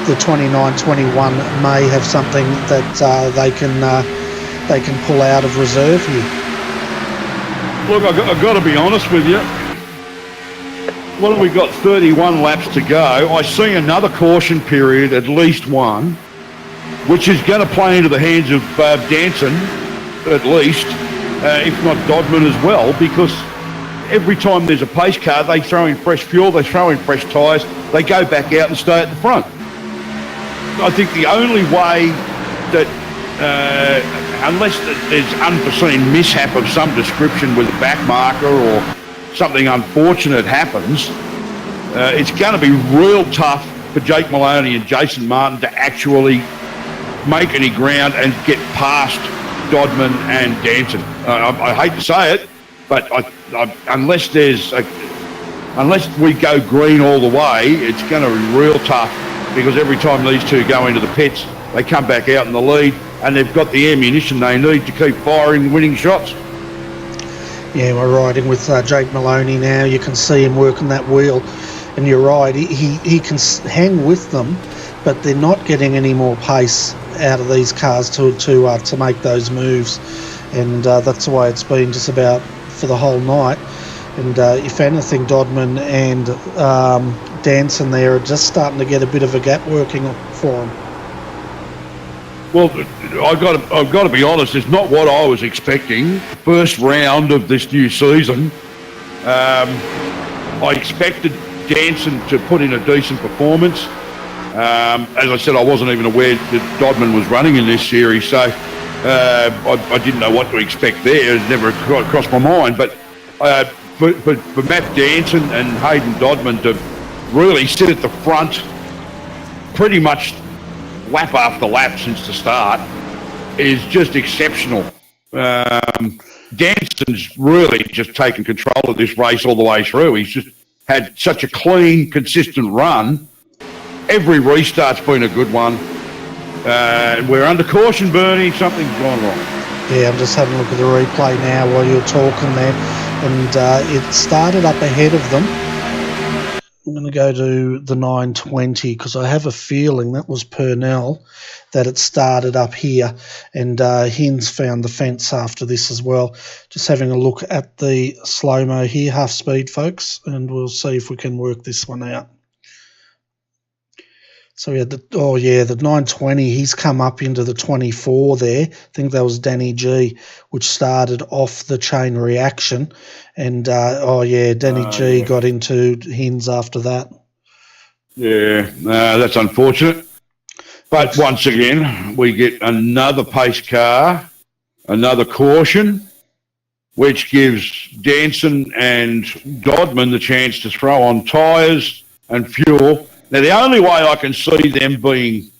The 29-21 may have something that they can pull out of reserve here. Look, I've got to be honest with you. What have we got? 31 laps to go. I see another caution period, at least one, which is going to play into the hands of Danson, at least, if not Dodman as well, because every time there's a pace car, they throw in fresh fuel, they throw in fresh tyres, they go back out and stay at the front. I think the only way that, unless there's unforeseen mishap of some description with a back marker or something unfortunate happens, it's going to be real tough for Jake Maloney and Jason Martin to actually make any ground and get past Dodman and Danson. I hate to say it, but unless we go green all the way, it's going to be real tough, because every time these two go into the pits, they come back out in the lead, and they've got the ammunition they need to keep firing winning shots. Yeah, we're riding with Jake Maloney now. You can see him working that wheel, and you're right, he can hang with them, but they're not getting any more pace out of these cars to make those moves, and that's the way it's been just about for the whole night. And if anything, Dodman and Danson there are just starting to get a bit of a gap working for them. Well, I've got to be honest, it's not what I was expecting. First round of this new season, I expected Danson to put in a decent performance. As I said, I wasn't even aware that Dodman was running in this series, so I didn't know what to expect there. It never crossed my mind. But for Matt Danson and Hayden Dodman to really sit at the front pretty much lap after lap since the start is just exceptional. Danson's really just taken control of this race all the way through. He's just had such a clean, consistent run. Every restart's been a good one. We're under caution, Bernie. Something's gone wrong. Yeah, I'm just having a look at the replay now while you're talking there, and it started up ahead of them. I'm going to go to the 920 because I have a feeling that was Purnell that it started up here, and Hins found the fence after this as well. Just having a look at the slow-mo here, half speed, folks, and we'll see if we can work this one out. So we had the 920, he's come up into the 24 there. I think that was Danny G, which started off the chain reaction. And, Danny G got into Hins after that. Yeah, that's unfortunate. But once again, we get another pace car, another caution, which gives Danson and Dodman the chance to throw on tyres and fuel. Now, the only way I can see them being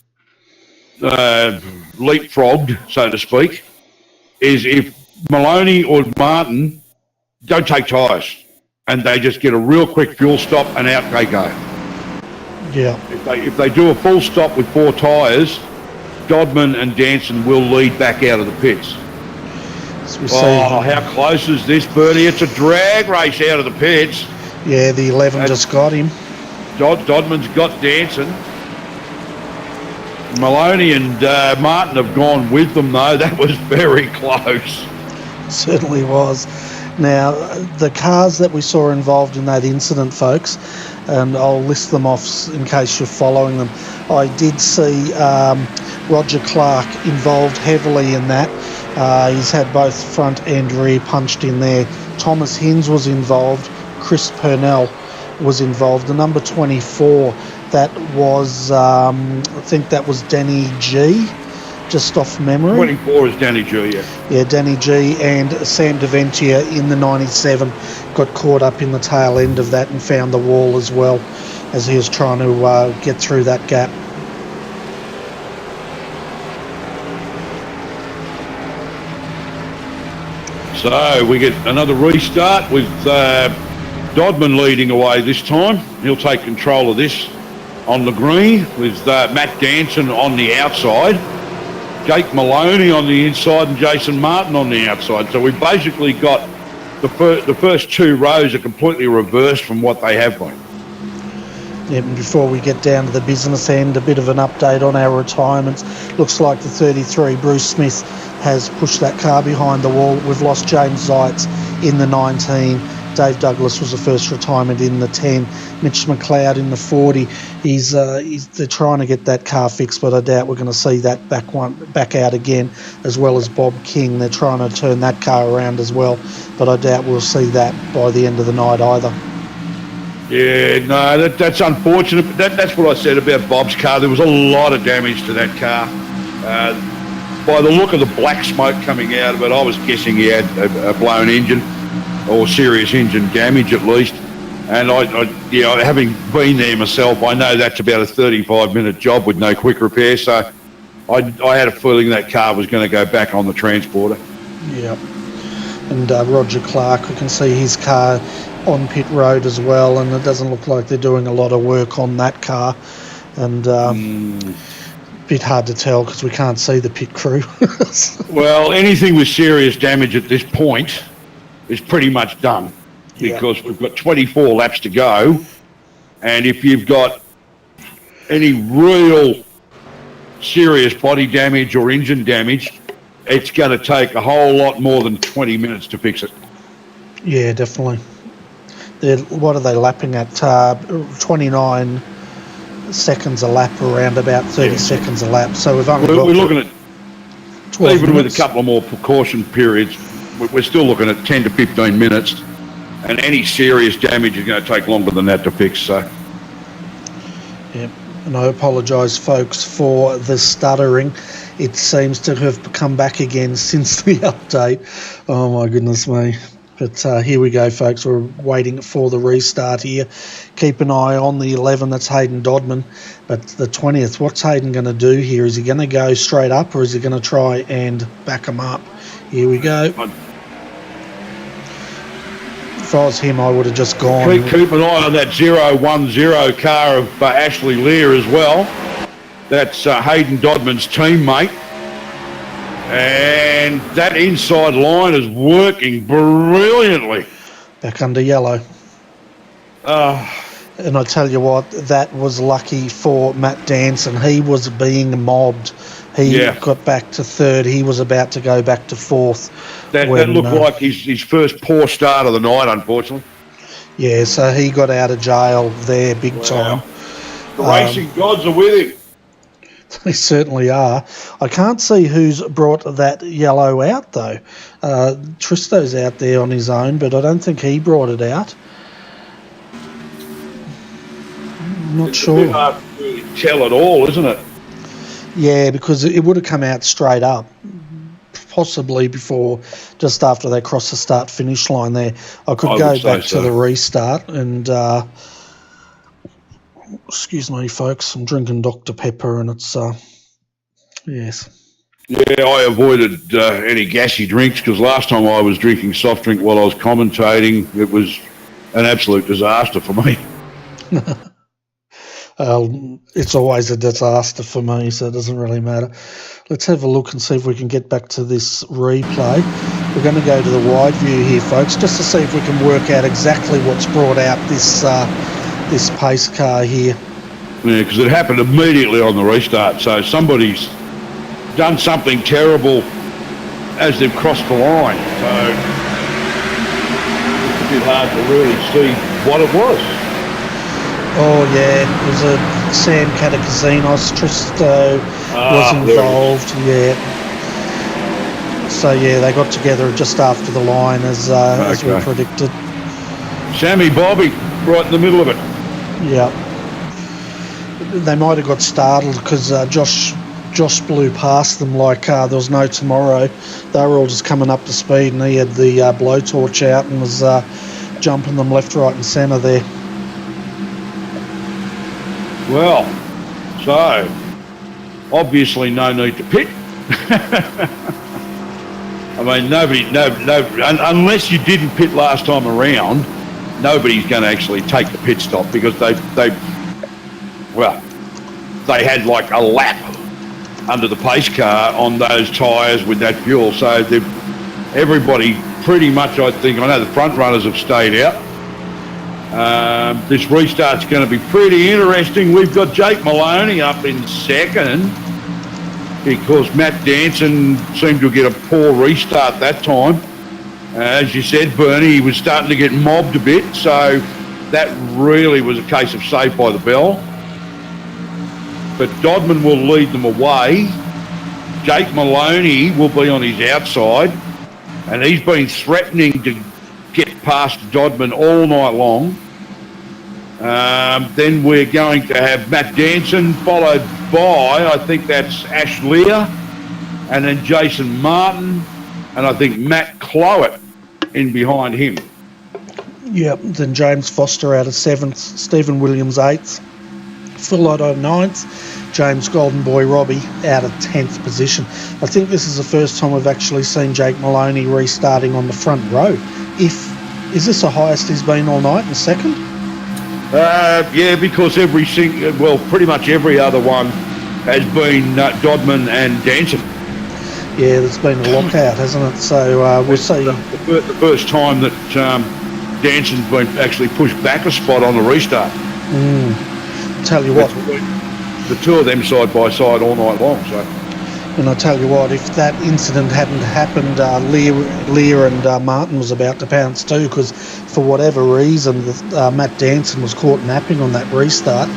leapfrogged, so to speak, is if Maloney or Martin don't take tyres, and they just get a real quick fuel stop and out they go. Yeah. If they do a full stop with 4 tyres, Dodman and Danson will lead back out of the pits. How close is this, Bernie? It's a drag race out of the pits. Yeah, the 11 just got him. Dodman's got Danson. Maloney and Martin have gone with them, though. That was very close. Certainly was. Now, the cars that we saw involved in that incident, folks, and I'll list them off in case you're following them. I did see Roger Clark involved heavily in that. He's had both front and rear punched in there. Thomas Hinds was involved. Chris Purnell was involved. The number 24, that was, I think that was Danny G, just off memory. 24 is Danny G, yeah. Yeah, Danny G and Sam Deventia in the 97 got caught up in the tail end of that and found the wall as well as he was trying to get through that gap. So we get another restart with Dodman leading away this time. He'll take control of this on the green with Matt Danson on the outside, Jake Maloney on the inside and Jason Martin on the outside. So we've basically got the first 2 rows are completely reversed from what they have been. Yeah, before we get down to the business end, a bit of an update on our retirements. Looks like the 33, Bruce Smith, has pushed that car behind the wall. We've lost James Zeitz in the 19. Dave Douglas was the first retirement in the 10. Mitch McLeod in the 40. They're trying to get that car fixed, but I doubt we're going to see that back out again, as well as Bob King. They're trying to turn that car around as well, but I doubt we'll see that by the end of the night either. Yeah, no, that's unfortunate. That's what I said about Bob's car. There was a lot of damage to that car. By the look of the black smoke coming out of it, I was guessing he had a blown engine or serious engine damage at least. And I having been there myself, I know that's about a 35-minute job with no quick repair. So I had a feeling that car was going to go back on the transporter. Yeah. And Roger Clark, we can see his car on pit road as well, and it doesn't look like they're doing a lot of work on that car. And bit hard to tell because we can't see the pit crew. Well, anything with serious damage at this point is pretty much done because we've got 24 laps to go, and if you've got any real serious body damage or engine damage, it's going to take a whole lot more than 20 minutes to fix it. Yeah, definitely. What are they lapping at? 29 seconds a lap, around about 30 seconds a lap. So we're looking at 12 even minutes. with a couple of more precaution periods, we're still looking at 10 to 15 minutes, and any serious damage is going to take longer than that to fix. So, yeah, and I apologise, folks, for the stuttering. It seems to have come back again since the update. Oh my goodness me. But here we go, folks. We're waiting for the restart here. Keep an eye on the 11. That's Hayden Dodman. But the 20th, what's Hayden going to do here? Is he going to go straight up or is he going to try and back him up? Here we go. If I was him, I would have just gone. Keep an eye on that 010 car of Ashley Lear as well. That's Hayden Dodman's teammate. And that inside line is working brilliantly. Back under yellow. And I tell you what, that was lucky for Matt Danson. He was being mobbed. He got back to third. He was about to go back to fourth. That looked like his first poor start of the night, unfortunately. Yeah, so he got out of jail there big time. The racing gods are with him. They certainly are. I can't see who's brought that yellow out, though. Tristo's out there on his own, but I don't think he brought it out. I'm not sure. It's a bit hard to really tell at all, isn't it? Yeah, because it would have come out straight up, possibly before, just after they crossed the start-finish line there. I could go back to the restart and... excuse me, folks. I'm drinking Dr. Pepper, and it's yes. Yeah, I avoided any gassy drinks because last time I was drinking soft drink while I was commentating, it was an absolute disaster for me. It's always a disaster for me, so it doesn't really matter. Let's have a look and see if we can get back to this replay. We're going to go to the wide view here, folks, just to see if we can work out exactly what's brought out this this pace car here. Yeah, because it happened immediately on the restart, so somebody's done something terrible as they've crossed the line, so it's a bit hard to really see what it was. Oh yeah, it was a Sam Catacasinos. Tristo was involved. Yeah. So yeah, they got together just after the line as we predicted. Sammy Bobby, right in the middle of it. Yeah. They might have got startled because Josh blew past them like there was no tomorrow. They were all just coming up to speed, and he had the blowtorch out and was jumping them left, right, and centre there. Well, so obviously no need to pit. I mean, nobody, unless you didn't pit last time around, nobody's going to actually take the pit stop because they had like a lap under the pace car on those tyres with that fuel. So everybody pretty much, I think, I know the front runners have stayed out. This restart's going to be pretty interesting. We've got Jake Maloney up in second because Matt Danson seemed to get a poor restart that time. As you said, Bernie, he was starting to get mobbed a bit, so that really was a case of saved by the bell. But Dodman will lead them away. Jake Maloney will be on his outside, and he's been threatening to get past Dodman all night long. Then we're going to have Matt Danson, followed by, I think that's Ash Lear, and then Jason Martin, and I think Matt Clowett in behind him. Yep, then James Foster out of 7th, Stephen Williams 8th, Phil Otto 9th, James Golden Boy Robbie out of 10th position. I think this is the first time we've actually seen Jake Maloney restarting on the front row. Is this the highest he's been all night in second? Yeah, because pretty much every other one has been Dodman and Danson. Yeah, there's been a lockout, hasn't it? So we'll see. The first time that Danson's been actually pushed back a spot on the restart. Tell you what, the two of them side by side all night long. So, and I tell you what, if that incident hadn't happened, Lear and Martin was about to pounce too, because for whatever reason, Matt Danson was caught napping on that restart.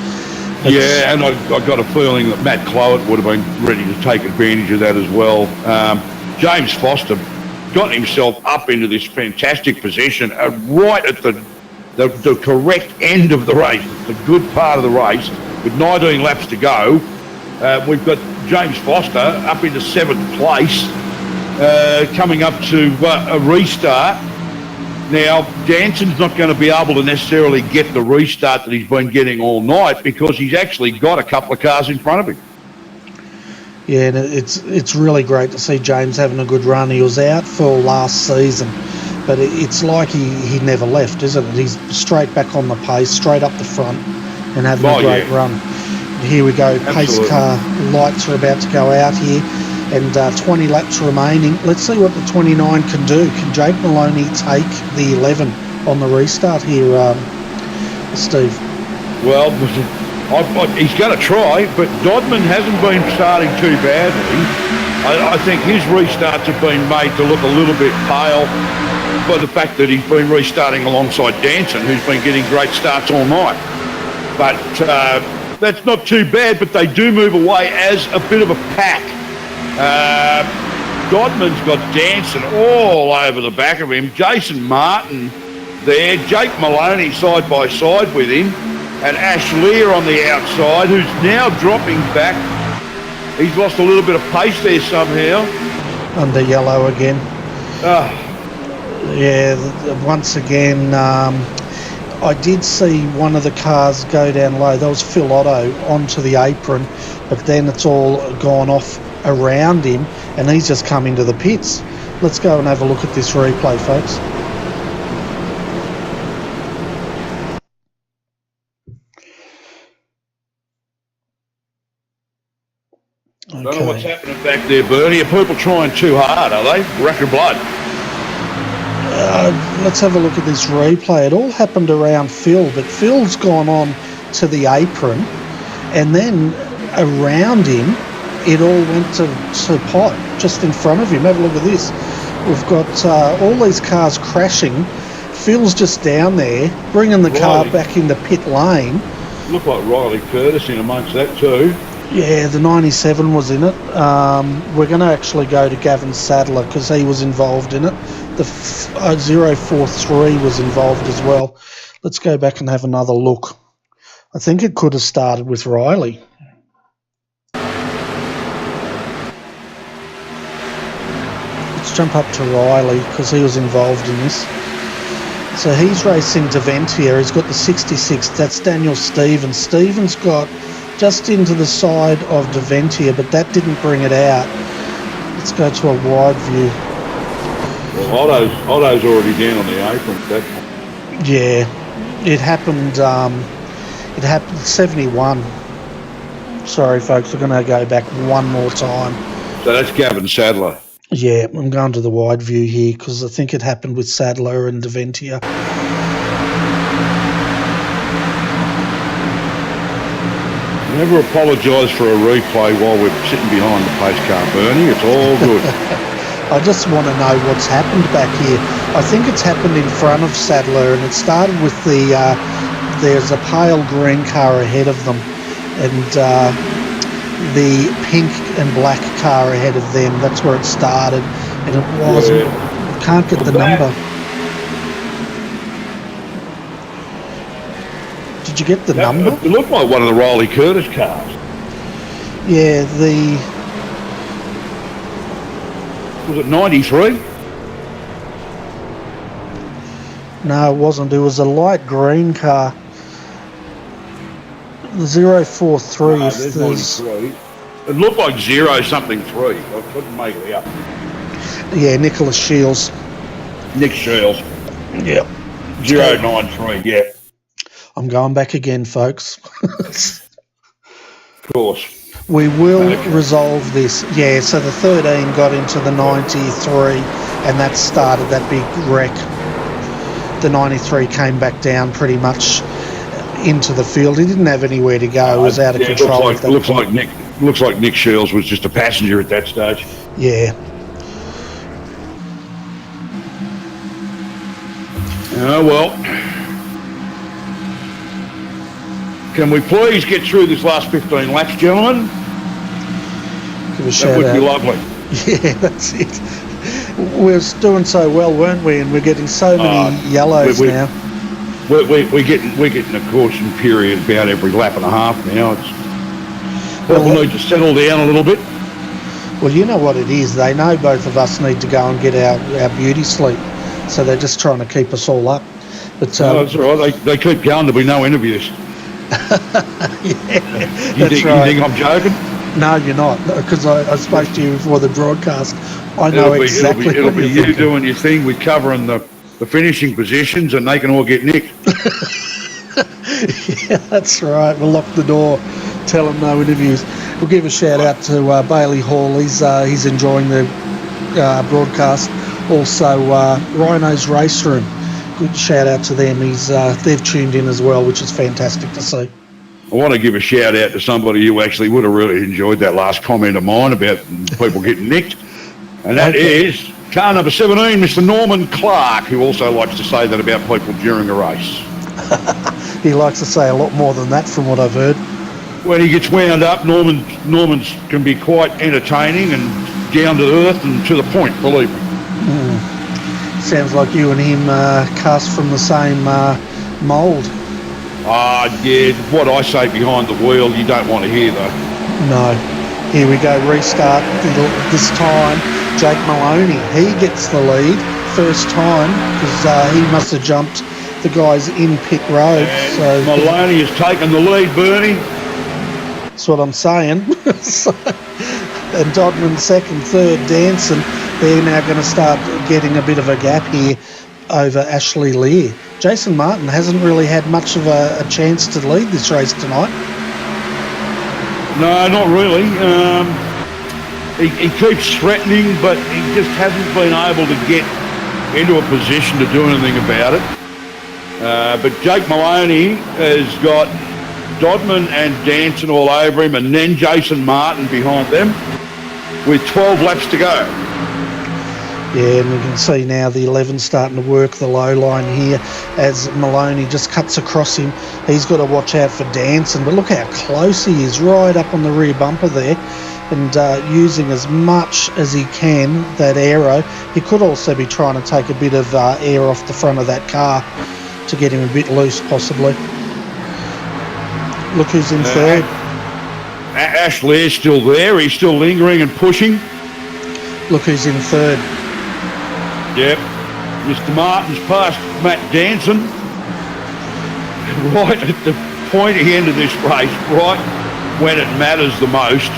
Yeah, and I got a feeling that Matt Clowett would have been ready to take advantage of that as well. James Foster got himself up into this fantastic position right at the correct end of the race, the good part of the race, with 19 laps to go. We've got James Foster up into 7th place, coming up to a restart. Now, Danson's not going to be able to necessarily get the restart that he's been getting all night because he's actually got a couple of cars in front of him. Yeah, and it's really great to see James having a good run. He was out for last season, but it's like he never left, isn't it? He's straight back on the pace, straight up the front, and having a great run. Here we go. Absolutely. Pace car lights are about to go out here, and 20 laps remaining. Let's see what the 29 can do. Can Jake Maloney take the 11 on the restart here, Steve? Well, he's going to try, but Dodman hasn't been starting too badly. I think his restarts have been made to look a little bit pale by the fact that he's been restarting alongside Danson, who's been getting great starts all night. But that's not too bad, but they do move away as a bit of a pack. Dodman's got Danson all over the back of him. Jason Martin there. Jake Maloney side by side with him. And Ash Lear on the outside, who's now dropping back. He's lost a little bit of pace there somehow. Under yellow again. Yeah, once again, I did see one of the cars go down low. That was Phil Otto onto the apron, but then it's all gone off around him, and he's just come into the pits. Let's go and have a look at this replay, folks. I don't know what's happening back there, Bernie. Are people trying too hard, are they? Record blood. Let's have a look at this replay. It all happened around Phil, but Phil's gone on to the apron, and then around him, it all went to pot, just in front of him. Have a look at this. We've got all these cars crashing. Phil's just down there, bringing the car back into pit lane. Looked like Riley Curtis in amongst that too. Yeah, the 97 was in it. We're going to actually go to Gavin Sadler because he was involved in it. The 043 was involved as well. Let's go back and have another look. I think it could have started with Riley. Let's jump up to Riley because he was involved in this. So he's racing Deventia. He's got the 66. That's Daniel Stevens. Stevens got just into the side of Deventia, but that didn't bring it out. Let's go to a wide view. Well, Otto's already down on the apron at that point. Yeah, it happened. It happened 71. Sorry, folks, we're going to go back one more time. So that's Gavin Sadler. Yeah, I'm going to the wide view here because I think it happened with Sadler and Deventia. Never apologise for a replay while we're sitting behind the pace car, Bernie. It's all good. I just want to know what's happened back here. I think it's happened in front of Sadler, and it started with there's a pale green car ahead of them, and the pink and black car ahead of them. That's where it started, and it wasn't. Yeah. Can't get the number. Did you get the number? It looked like one of the Riley Curtis cars. Yeah, Was it 93? No, it wasn't. It was a light green car. The 043. No, there's 93. It looked like 0-something 3. I couldn't make it out. Yeah, Nicholas Shields. Nick Shields. Yep. 093, yeah. I'm going back again, folks. Of course. We will resolve this. Yeah, so the 13 got into the 93, and that started that big wreck. The 93 came back down pretty much into the field. He didn't have anywhere to go. It was out of control. Looks like Nick Shields was just a passenger at that stage. Yeah. Oh, well. Can we please get through this last 15 laps, gentlemen? That would be lovely. Yeah, that's it. We're doing so well, weren't we? And we're getting so many yellows now. We're getting a caution period about every lap and a half now. People need to settle down a little bit. Well, you know what it is. They know both of us need to go and get our beauty sleep, so they're just trying to keep us all up. But that's all right. They keep going. There'll be no interviews. Yeah, you think I'm joking? No, you're not, because I spoke to you before the broadcast. I know exactly it'll be you thinking. doing your thing with covering the finishing positions, and they can all get nicked. Yeah, that's right. We'll lock the door, tell them no interviews. We'll give a shout out to Bailey Hall. He's enjoying the broadcast. Also, Rhino's Race Room. Good shout out to them. They've tuned in as well, which is fantastic to see. I want to give a shout out to somebody who actually would have really enjoyed that last comment of mine about people getting nicked, and that is car number 17, Mr. Norman Clark, who also likes to say that about people during a race. He likes to say a lot more than that, from what I've heard. When he gets wound up, Norman's can be quite entertaining and down to earth and to the point, believe me. Sounds like you and him cast from the same mould. Yeah, what I say behind the wheel, you don't want to hear, though. No. Here we go, restart. This time, Jake Maloney, he gets the lead. First time, because he must have jumped the guys in pit road. So Maloney has taken the lead, Bernie. That's what I'm saying. and Dodman second, third, Danson. They're now going to start getting a bit of a gap here over Ashley Lear. Jason Martin hasn't really had much of a chance to lead this race tonight. No, not really. He keeps threatening, but he just hasn't been able to get into a position to do anything about it. But Jake Maloney has got Dodman and Danson all over him, and then Jason Martin behind them with 12 laps to go. Yeah, and we can see now the 11 starting to work the low line here as Maloney just cuts across him. He's got to watch out for Danson, but look how close he is, right up on the rear bumper there, and using as much as he can that aero. He could also be trying to take a bit of air off the front of that car to get him a bit loose, possibly. Look who's in third. Ash Lear's still there. He's still lingering and pushing. Look who's in third. Yep. Mr. Martin's past Matt Danson. Right at the pointy end of this race, right when it matters the most,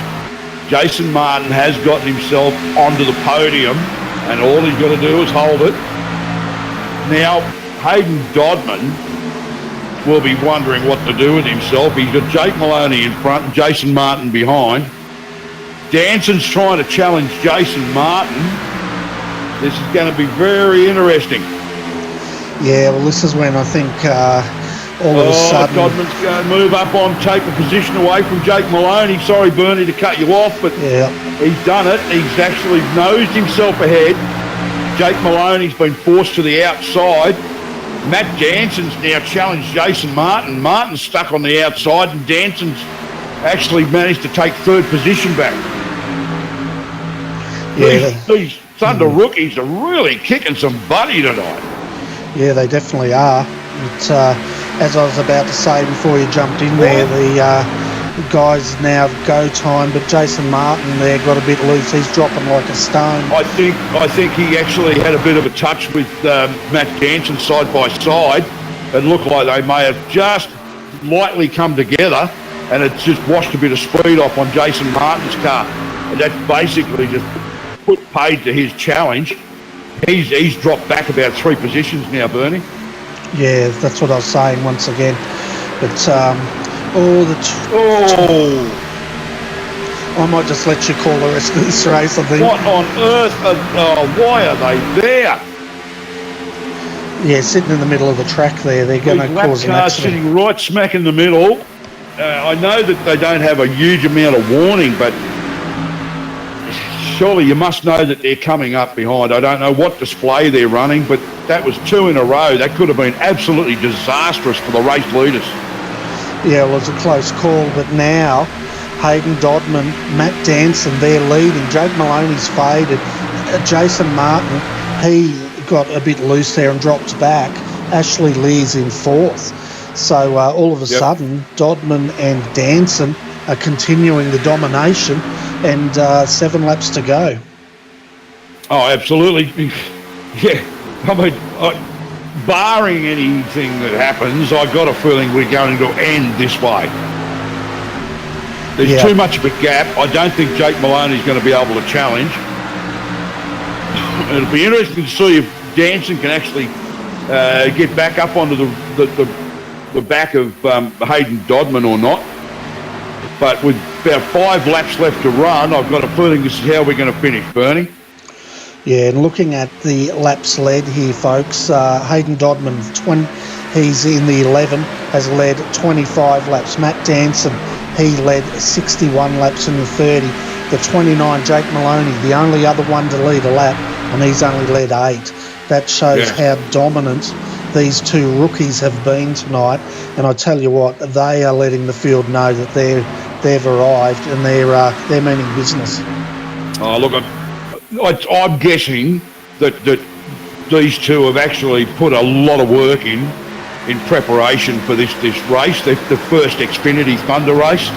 Jason Martin has gotten himself onto the podium, and all he's got to do is hold it. Now, Hayden Dodman will be wondering what to do with himself. He's got Jake Maloney in front and Jason Martin behind. Danson's trying to challenge Jason Martin. This is going to be very interesting. Yeah, well, this is when I think all of a sudden... Dodman's going to move up on, take a position away from Jake Maloney. Sorry, Bernie, to cut you off, but yeah, he's done it. He's actually nosed himself ahead. Jake Maloney's been forced to the outside. Matt Danson's now challenged Jason Martin. Martin's stuck on the outside, and Danson's actually managed to take third position back. Yeah, these Thunder rookies are really kicking some buddy tonight. Yeah, they definitely are. But, as I was about to say before you jumped in there, the guys now have go time, but Jason Martin there got a bit loose. He's dropping like a stone. I think he actually had a bit of a touch with Matt Danson side by side. It looked like they may have just lightly come together, and it's just washed a bit of speed off on Jason Martin's car. And that's basically just put paid to his challenge. He's dropped back about 3 positions now, Bernie. Yeah, that's what I was saying once again. But I might just let you call the rest of this race, I think. What on earth? Why are they there? Yeah, sitting in the middle of the track there. They're going to cause an accident. Sitting right smack in the middle. I know that they don't have a huge amount of warning, but surely you must know that they're coming up behind. I don't know what display they're running, but that was 2 in a row. That could have been absolutely disastrous for the race leaders. Yeah, well, it was a close call, but now Hayden Dodman, Matt Danson, they're leading. Jake Maloney's faded. Jason Martin, he got a bit loose there and dropped back. Ashley Lear's in fourth. So all of a sudden, Dodman and Danson are continuing the domination, and 7 laps to go. Oh, absolutely. Yeah, I mean, barring anything that happens, I've got a feeling we're going to end this way. There's too much of a gap. I don't think Jake Maloney's going to be able to challenge. It'll be interesting to see if Danson can actually get back up onto the back of Hayden Dodman or not. But with about 5 laps left to run, I've got a feeling this is how we're going to finish, Bernie. Yeah, and looking at the laps led here, folks, Hayden Dodman, he's in the 11, has led 25 laps. Matt Danson, he led 61 laps in the 30. The 29, Jake Maloney, the only other one to lead a lap, and he's only led 8. That shows how dominant these 2 rookies have been tonight. And I tell you what, they are letting the field know that they've arrived and they're meaning business. Oh, look, I'm guessing that these 2 have actually put a lot of work in preparation for this race, the first Xfinity Thunder race.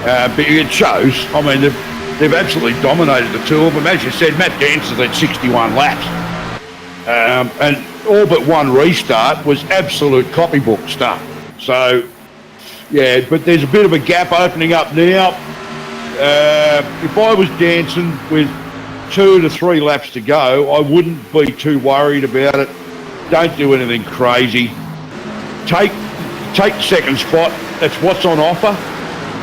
But it shows. I mean, they've absolutely dominated the 2 of them. As you said, Matt Danson's led 61 laps. And all but 1 restart was absolute copybook stuff. So, yeah, but there's a bit of a gap opening up now. If I was dancing with 2 to 3 laps to go, I wouldn't be too worried about it. Don't do anything crazy. Take second spot. That's what's on offer.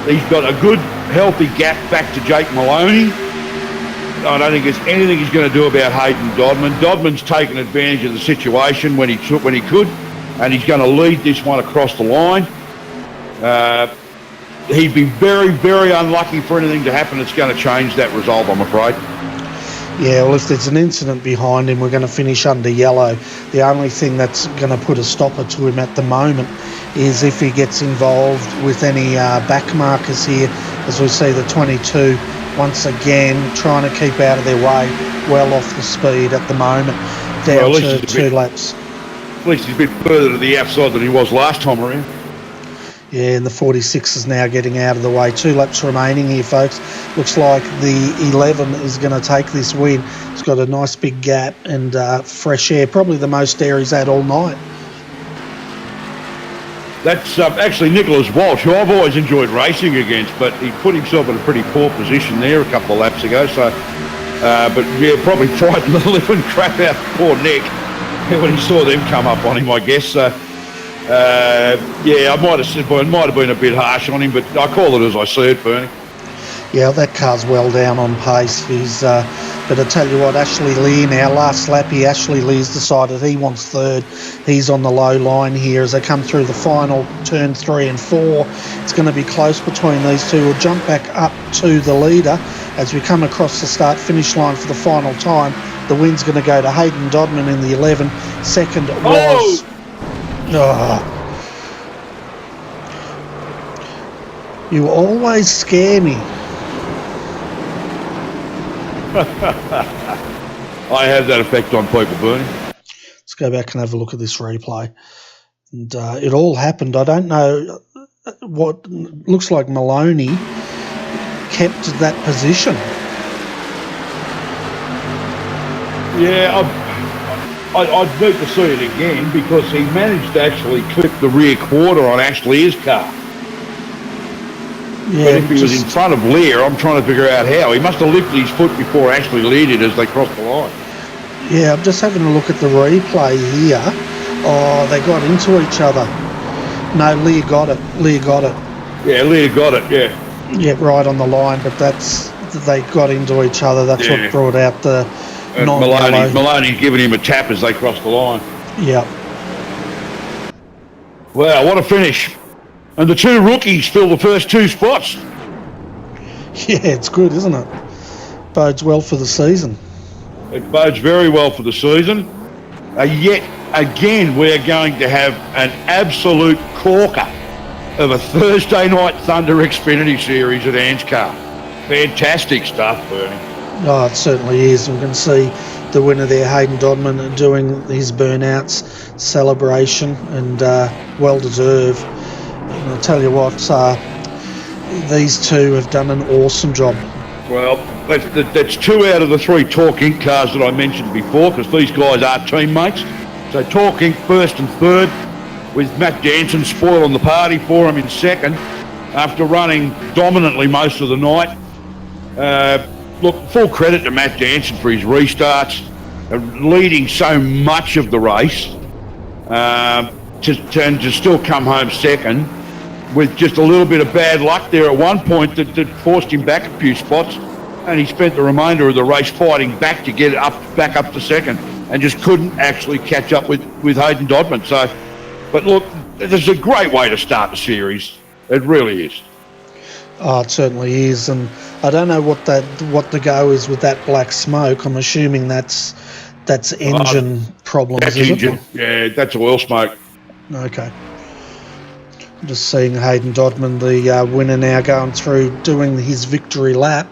He's got a good, healthy gap back to Jake Maloney. I don't think there's anything he's going to do about Hayden Dodman. Dodman's taken advantage of the situation when he could, and he's going to lead this one across the line. He'd be very, very unlucky for anything to happen that's going to change that result, I'm afraid. Yeah, well, if there's an incident behind him, we're going to finish under yellow. The only thing that's going to put a stopper to him at the moment is if he gets involved with any back markers here, as we see the 22 once again trying to keep out of their way, well off the speed at the moment, down to 2 laps. At least he's a bit further to the outside than he was last time around. Yeah, and the 46 is now getting out of the way. 2 laps remaining here, folks. Looks like the 11 is going to take this win. It's got a nice big gap and fresh air, probably the most air he's had all night. That's actually Nicholas Walsh, who I've always enjoyed racing against, but he put himself in a pretty poor position there a couple of laps ago. So, but yeah, probably frightened the living crap out of poor Nick when he saw them come up on him, I guess. So, yeah, I might have said, well, it might have been a bit harsh on him, but I call it as I see it, Bernie. Yeah, that car's well down on pace. He's, but I tell you what, Ashley Lee now, last lap here, Ashley Lee's decided he wants third. He's on the low line here as they come through the final turn 3 and 4. It's going to be close between these two. We'll jump back up to the leader as we come across the start-finish line for the final time. The win's going to go to Hayden Dodman in the 11. Second was... You always scare me. I have that effect on people, Bernie. Let's go back and have a look at this replay. And it all happened. I don't know what looks like Maloney kept that position. Yeah, I'd need to see it again because he managed to actually clip the rear quarter on Ashley's car. Yeah, but if he was in front of Lear, I'm trying to figure out how. He must have lifted his foot before Ashley Lear did as they crossed the line. Yeah, I'm just having a look at the replay here. Oh, they got into each other. No, Lear got it. Yeah, Lear got it, yeah. Yeah, right on the line, but they got into each other. That's what brought out the non-yellow. Maloney's giving him a tap as they crossed the line. Yeah. Wow, what a finish. And the 2 rookies fill the first 2 spots. Yeah, it's good, isn't it? Bodes well for the season. It bodes very well for the season. Yet again, we're going to have an absolute corker of a Thursday Night Thunder Xfinity Series at ANZCAR. Fantastic stuff, Bernie. Oh, it certainly is. We're going to see the winner there, Hayden Dodman, doing his burnouts celebration, and well-deserved. And I'll tell you what, these two have done an awesome job. Well, that's 2 out of the 3 Torque Inc. cars that I mentioned before, because these guys are teammates. So Torque Inc. first and third, with Matt Jansen spoiling the party for him in second, after running dominantly most of the night. Look, full credit to Matt Jansen for his restarts, leading so much of the race, to still come home second, with just a little bit of bad luck there at one point that forced him back a few spots, and he spent the remainder of the race fighting back to get back up to second, and just couldn't actually catch up with Hayden Dodman. So, but look, this is a great way to start the series. It really is. Oh, it certainly is, and I don't know what the go is with that black smoke. I'm assuming that's engine problems. That's engine. Yeah, that's oil smoke. Okay. I'm just seeing Hayden Dodman, the winner, now going through doing his victory lap,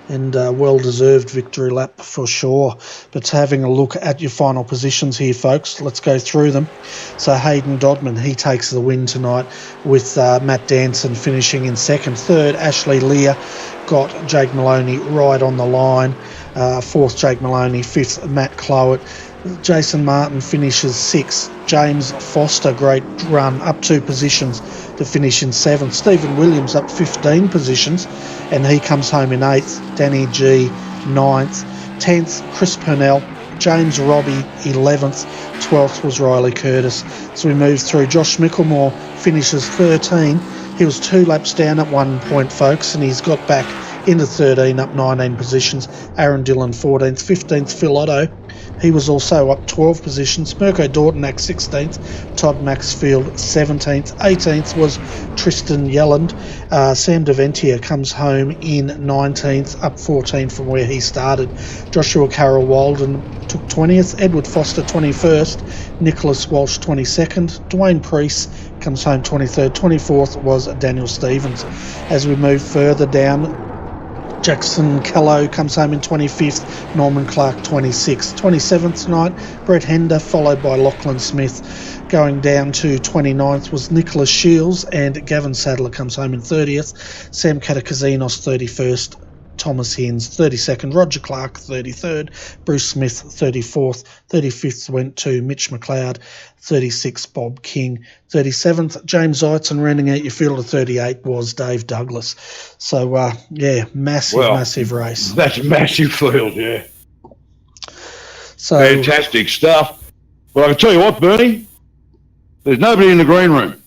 and well-deserved victory lap for sure. But having a look at your final positions here, folks, let's go through them. So Hayden Dodman, he takes the win tonight with Matt Danson finishing in second. Third, Ashley Lear got Jake Maloney right on the line. Fourth, Jake Maloney. Fifth, Matt Clowett. Jason Martin finishes 6th. James Foster, great run, up 2 positions to finish in 7th. Stephen Williams up 15 positions, and he comes home in 8th. Danny G, 9th. 10th, Chris Purnell. James Robbie, 11th. 12th was Riley Curtis. So we move through. Josh Micklemore finishes 13. He was 2 laps down at one point, folks, and he's got back into 13, up 19 positions. Aaron Dillon, 14th. 15th, Phil Otto. He was also up 12 positions. Mirko Dortnack, 16th. Todd Maxfield, 17th. 18th was Tristan Yelland. Sam Deventia comes home in 19th, up 14 from where he started. Joshua Carroll Walden took 20th. Edward Foster, 21st. Nicholas Walsh, 22nd. Dwayne Priest comes home 23rd. 24th was Daniel Stevens. As we move further down, Jackson Callow comes home in 25th, Norman Clark 26th. 27th tonight, Brett Hender, followed by Lachlan Smith. Going down to 29th was Nicholas Shields, and Gavin Sadler comes home in 30th. Sam Katakazinos 31st, Thomas Hines 32nd, Roger Clark 33rd, Bruce Smith 34th, 35th went to Mitch McLeod, 36th Bob King, 37th James Zeitz, and rounding out your field of 38 was Dave Douglas. So massive race. That's a massive field, yeah. So fantastic stuff. Well, I can tell you what, Bernie, there's nobody in the green room.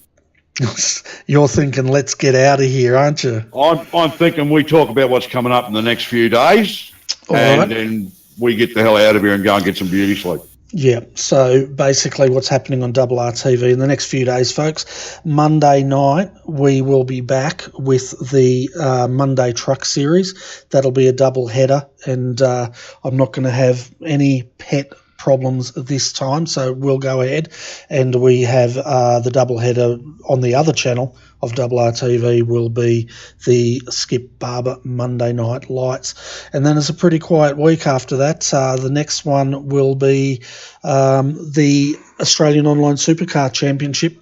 You're thinking, let's get out of here, aren't you? I'm thinking we talk about what's coming up in the next few days, then we get the hell out of here and go and get some beauty sleep. Yeah, so basically what's happening on RRTV in the next few days, folks. Monday night, we will be back with the Monday Truck Series. That'll be a double header, and I'm not going to have any pet problems this time, so we'll go ahead, and we have the double header on the other channel of RRTV will be the Skip Barber Monday Night Lights, and then it's a pretty quiet week after that. The next one will be the Australian Online Supercar Championship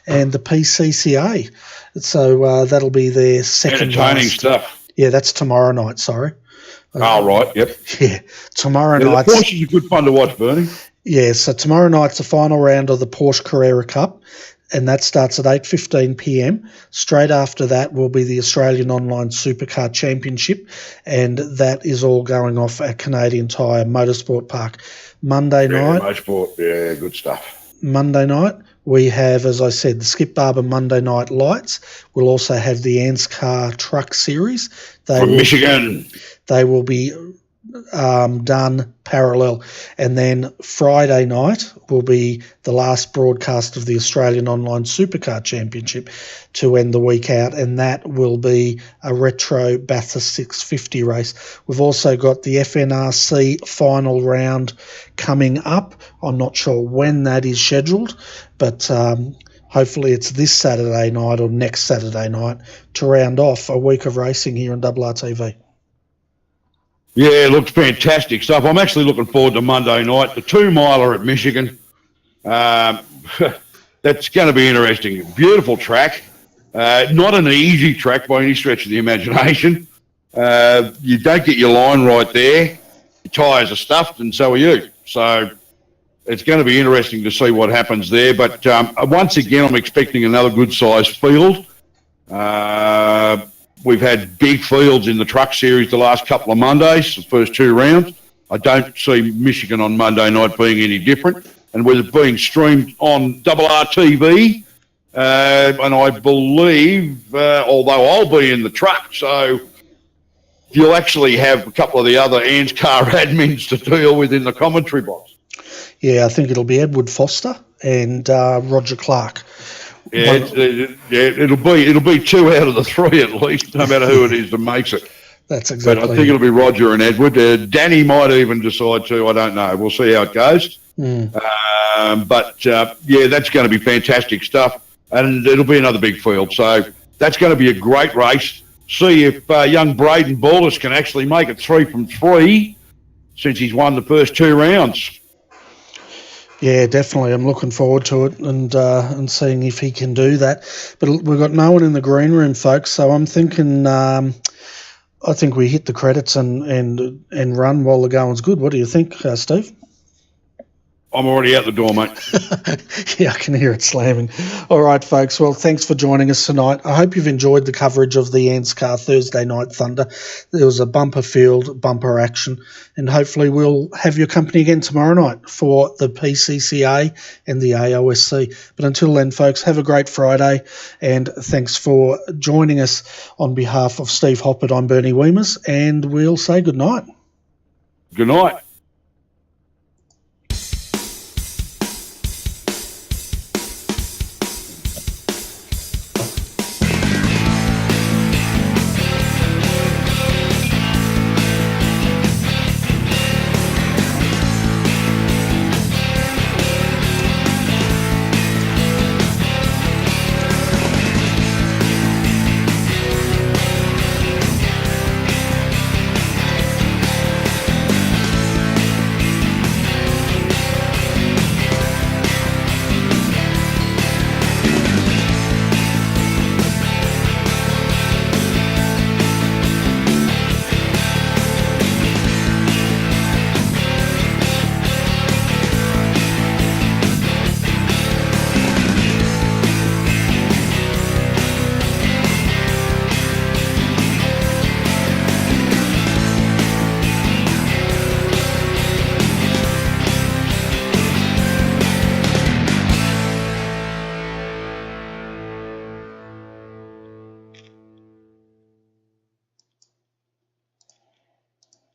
and the PCCA, so that'll be their second entertaining stuff. Yeah, that's tomorrow night, sorry. Oh, right, yep. Yeah, tomorrow night. The Porsche is a good fun to watch, Bernie. Yeah, so tomorrow night's the final round of the Porsche Carrera Cup, and that starts at 8:15 p.m. Straight after that will be the Australian Online Supercar Championship, and that is all going off at Canadian Tire Motorsport Park. Monday night. Motorsport, yeah, good stuff. Monday night, we have, as I said, the Skip Barber Monday Night Lights. We'll also have the ANZCAR Truck Series. From Michigan. They will be done parallel. And then Friday night will be the last broadcast of the Australian Online Supercar Championship to end the week out, and that will be a retro Bathurst 650 race. We've also got the FNRC final round coming up. I'm not sure when that is scheduled, but hopefully it's this Saturday night or next Saturday night to round off a week of racing here on RRTV. Yeah, it looks fantastic stuff. I'm actually looking forward to Monday night, the 2-miler at Michigan. That's going to be interesting. Beautiful track. Not an easy track by any stretch of the imagination. You don't get your line right there. Your tyres are stuffed, and so are you. So it's going to be interesting to see what happens there. But once again, I'm expecting another good-sized field. We've had big fields in the truck series the last couple of Mondays, the first 2 rounds. I don't see Michigan on Monday night being any different. And with it being streamed on RRTV, and I believe, although I'll be in the truck, so you'll actually have a couple of the other ANZCAR admins to deal with in the commentary box. Yeah, I think it'll be Edward Foster and Roger Clark. Yeah, it'll be 2 out of the 3 at least, no matter who it is that makes it. That's exactly. But I think it'll be Roger and Edward. Danny might even decide to. I don't know. We'll see how it goes. But that's going to be fantastic stuff, and it'll be another big field. So that's going to be a great race. See if young Braden Ballas can actually make it 3 from 3, since he's won the first 2 rounds. Yeah, definitely. I'm looking forward to it and seeing if he can do that. But we've got no one in the green room, folks. So I'm thinking, I think we hit the credits and run while the going's good. What do you think, Steve? I'm already out the door, mate. Yeah, I can hear it slamming. All right, folks. Well, thanks for joining us tonight. I hope you've enjoyed the coverage of the ANZCAR Thursday Night Thunder. There was a bumper field, bumper action, and hopefully we'll have your company again tomorrow night for the PCCA and the AOSC. But until then, folks, have a great Friday, and thanks for joining us. On behalf of Steve Hoppert, I'm Bernie Weemers, and we'll say good night. Good night.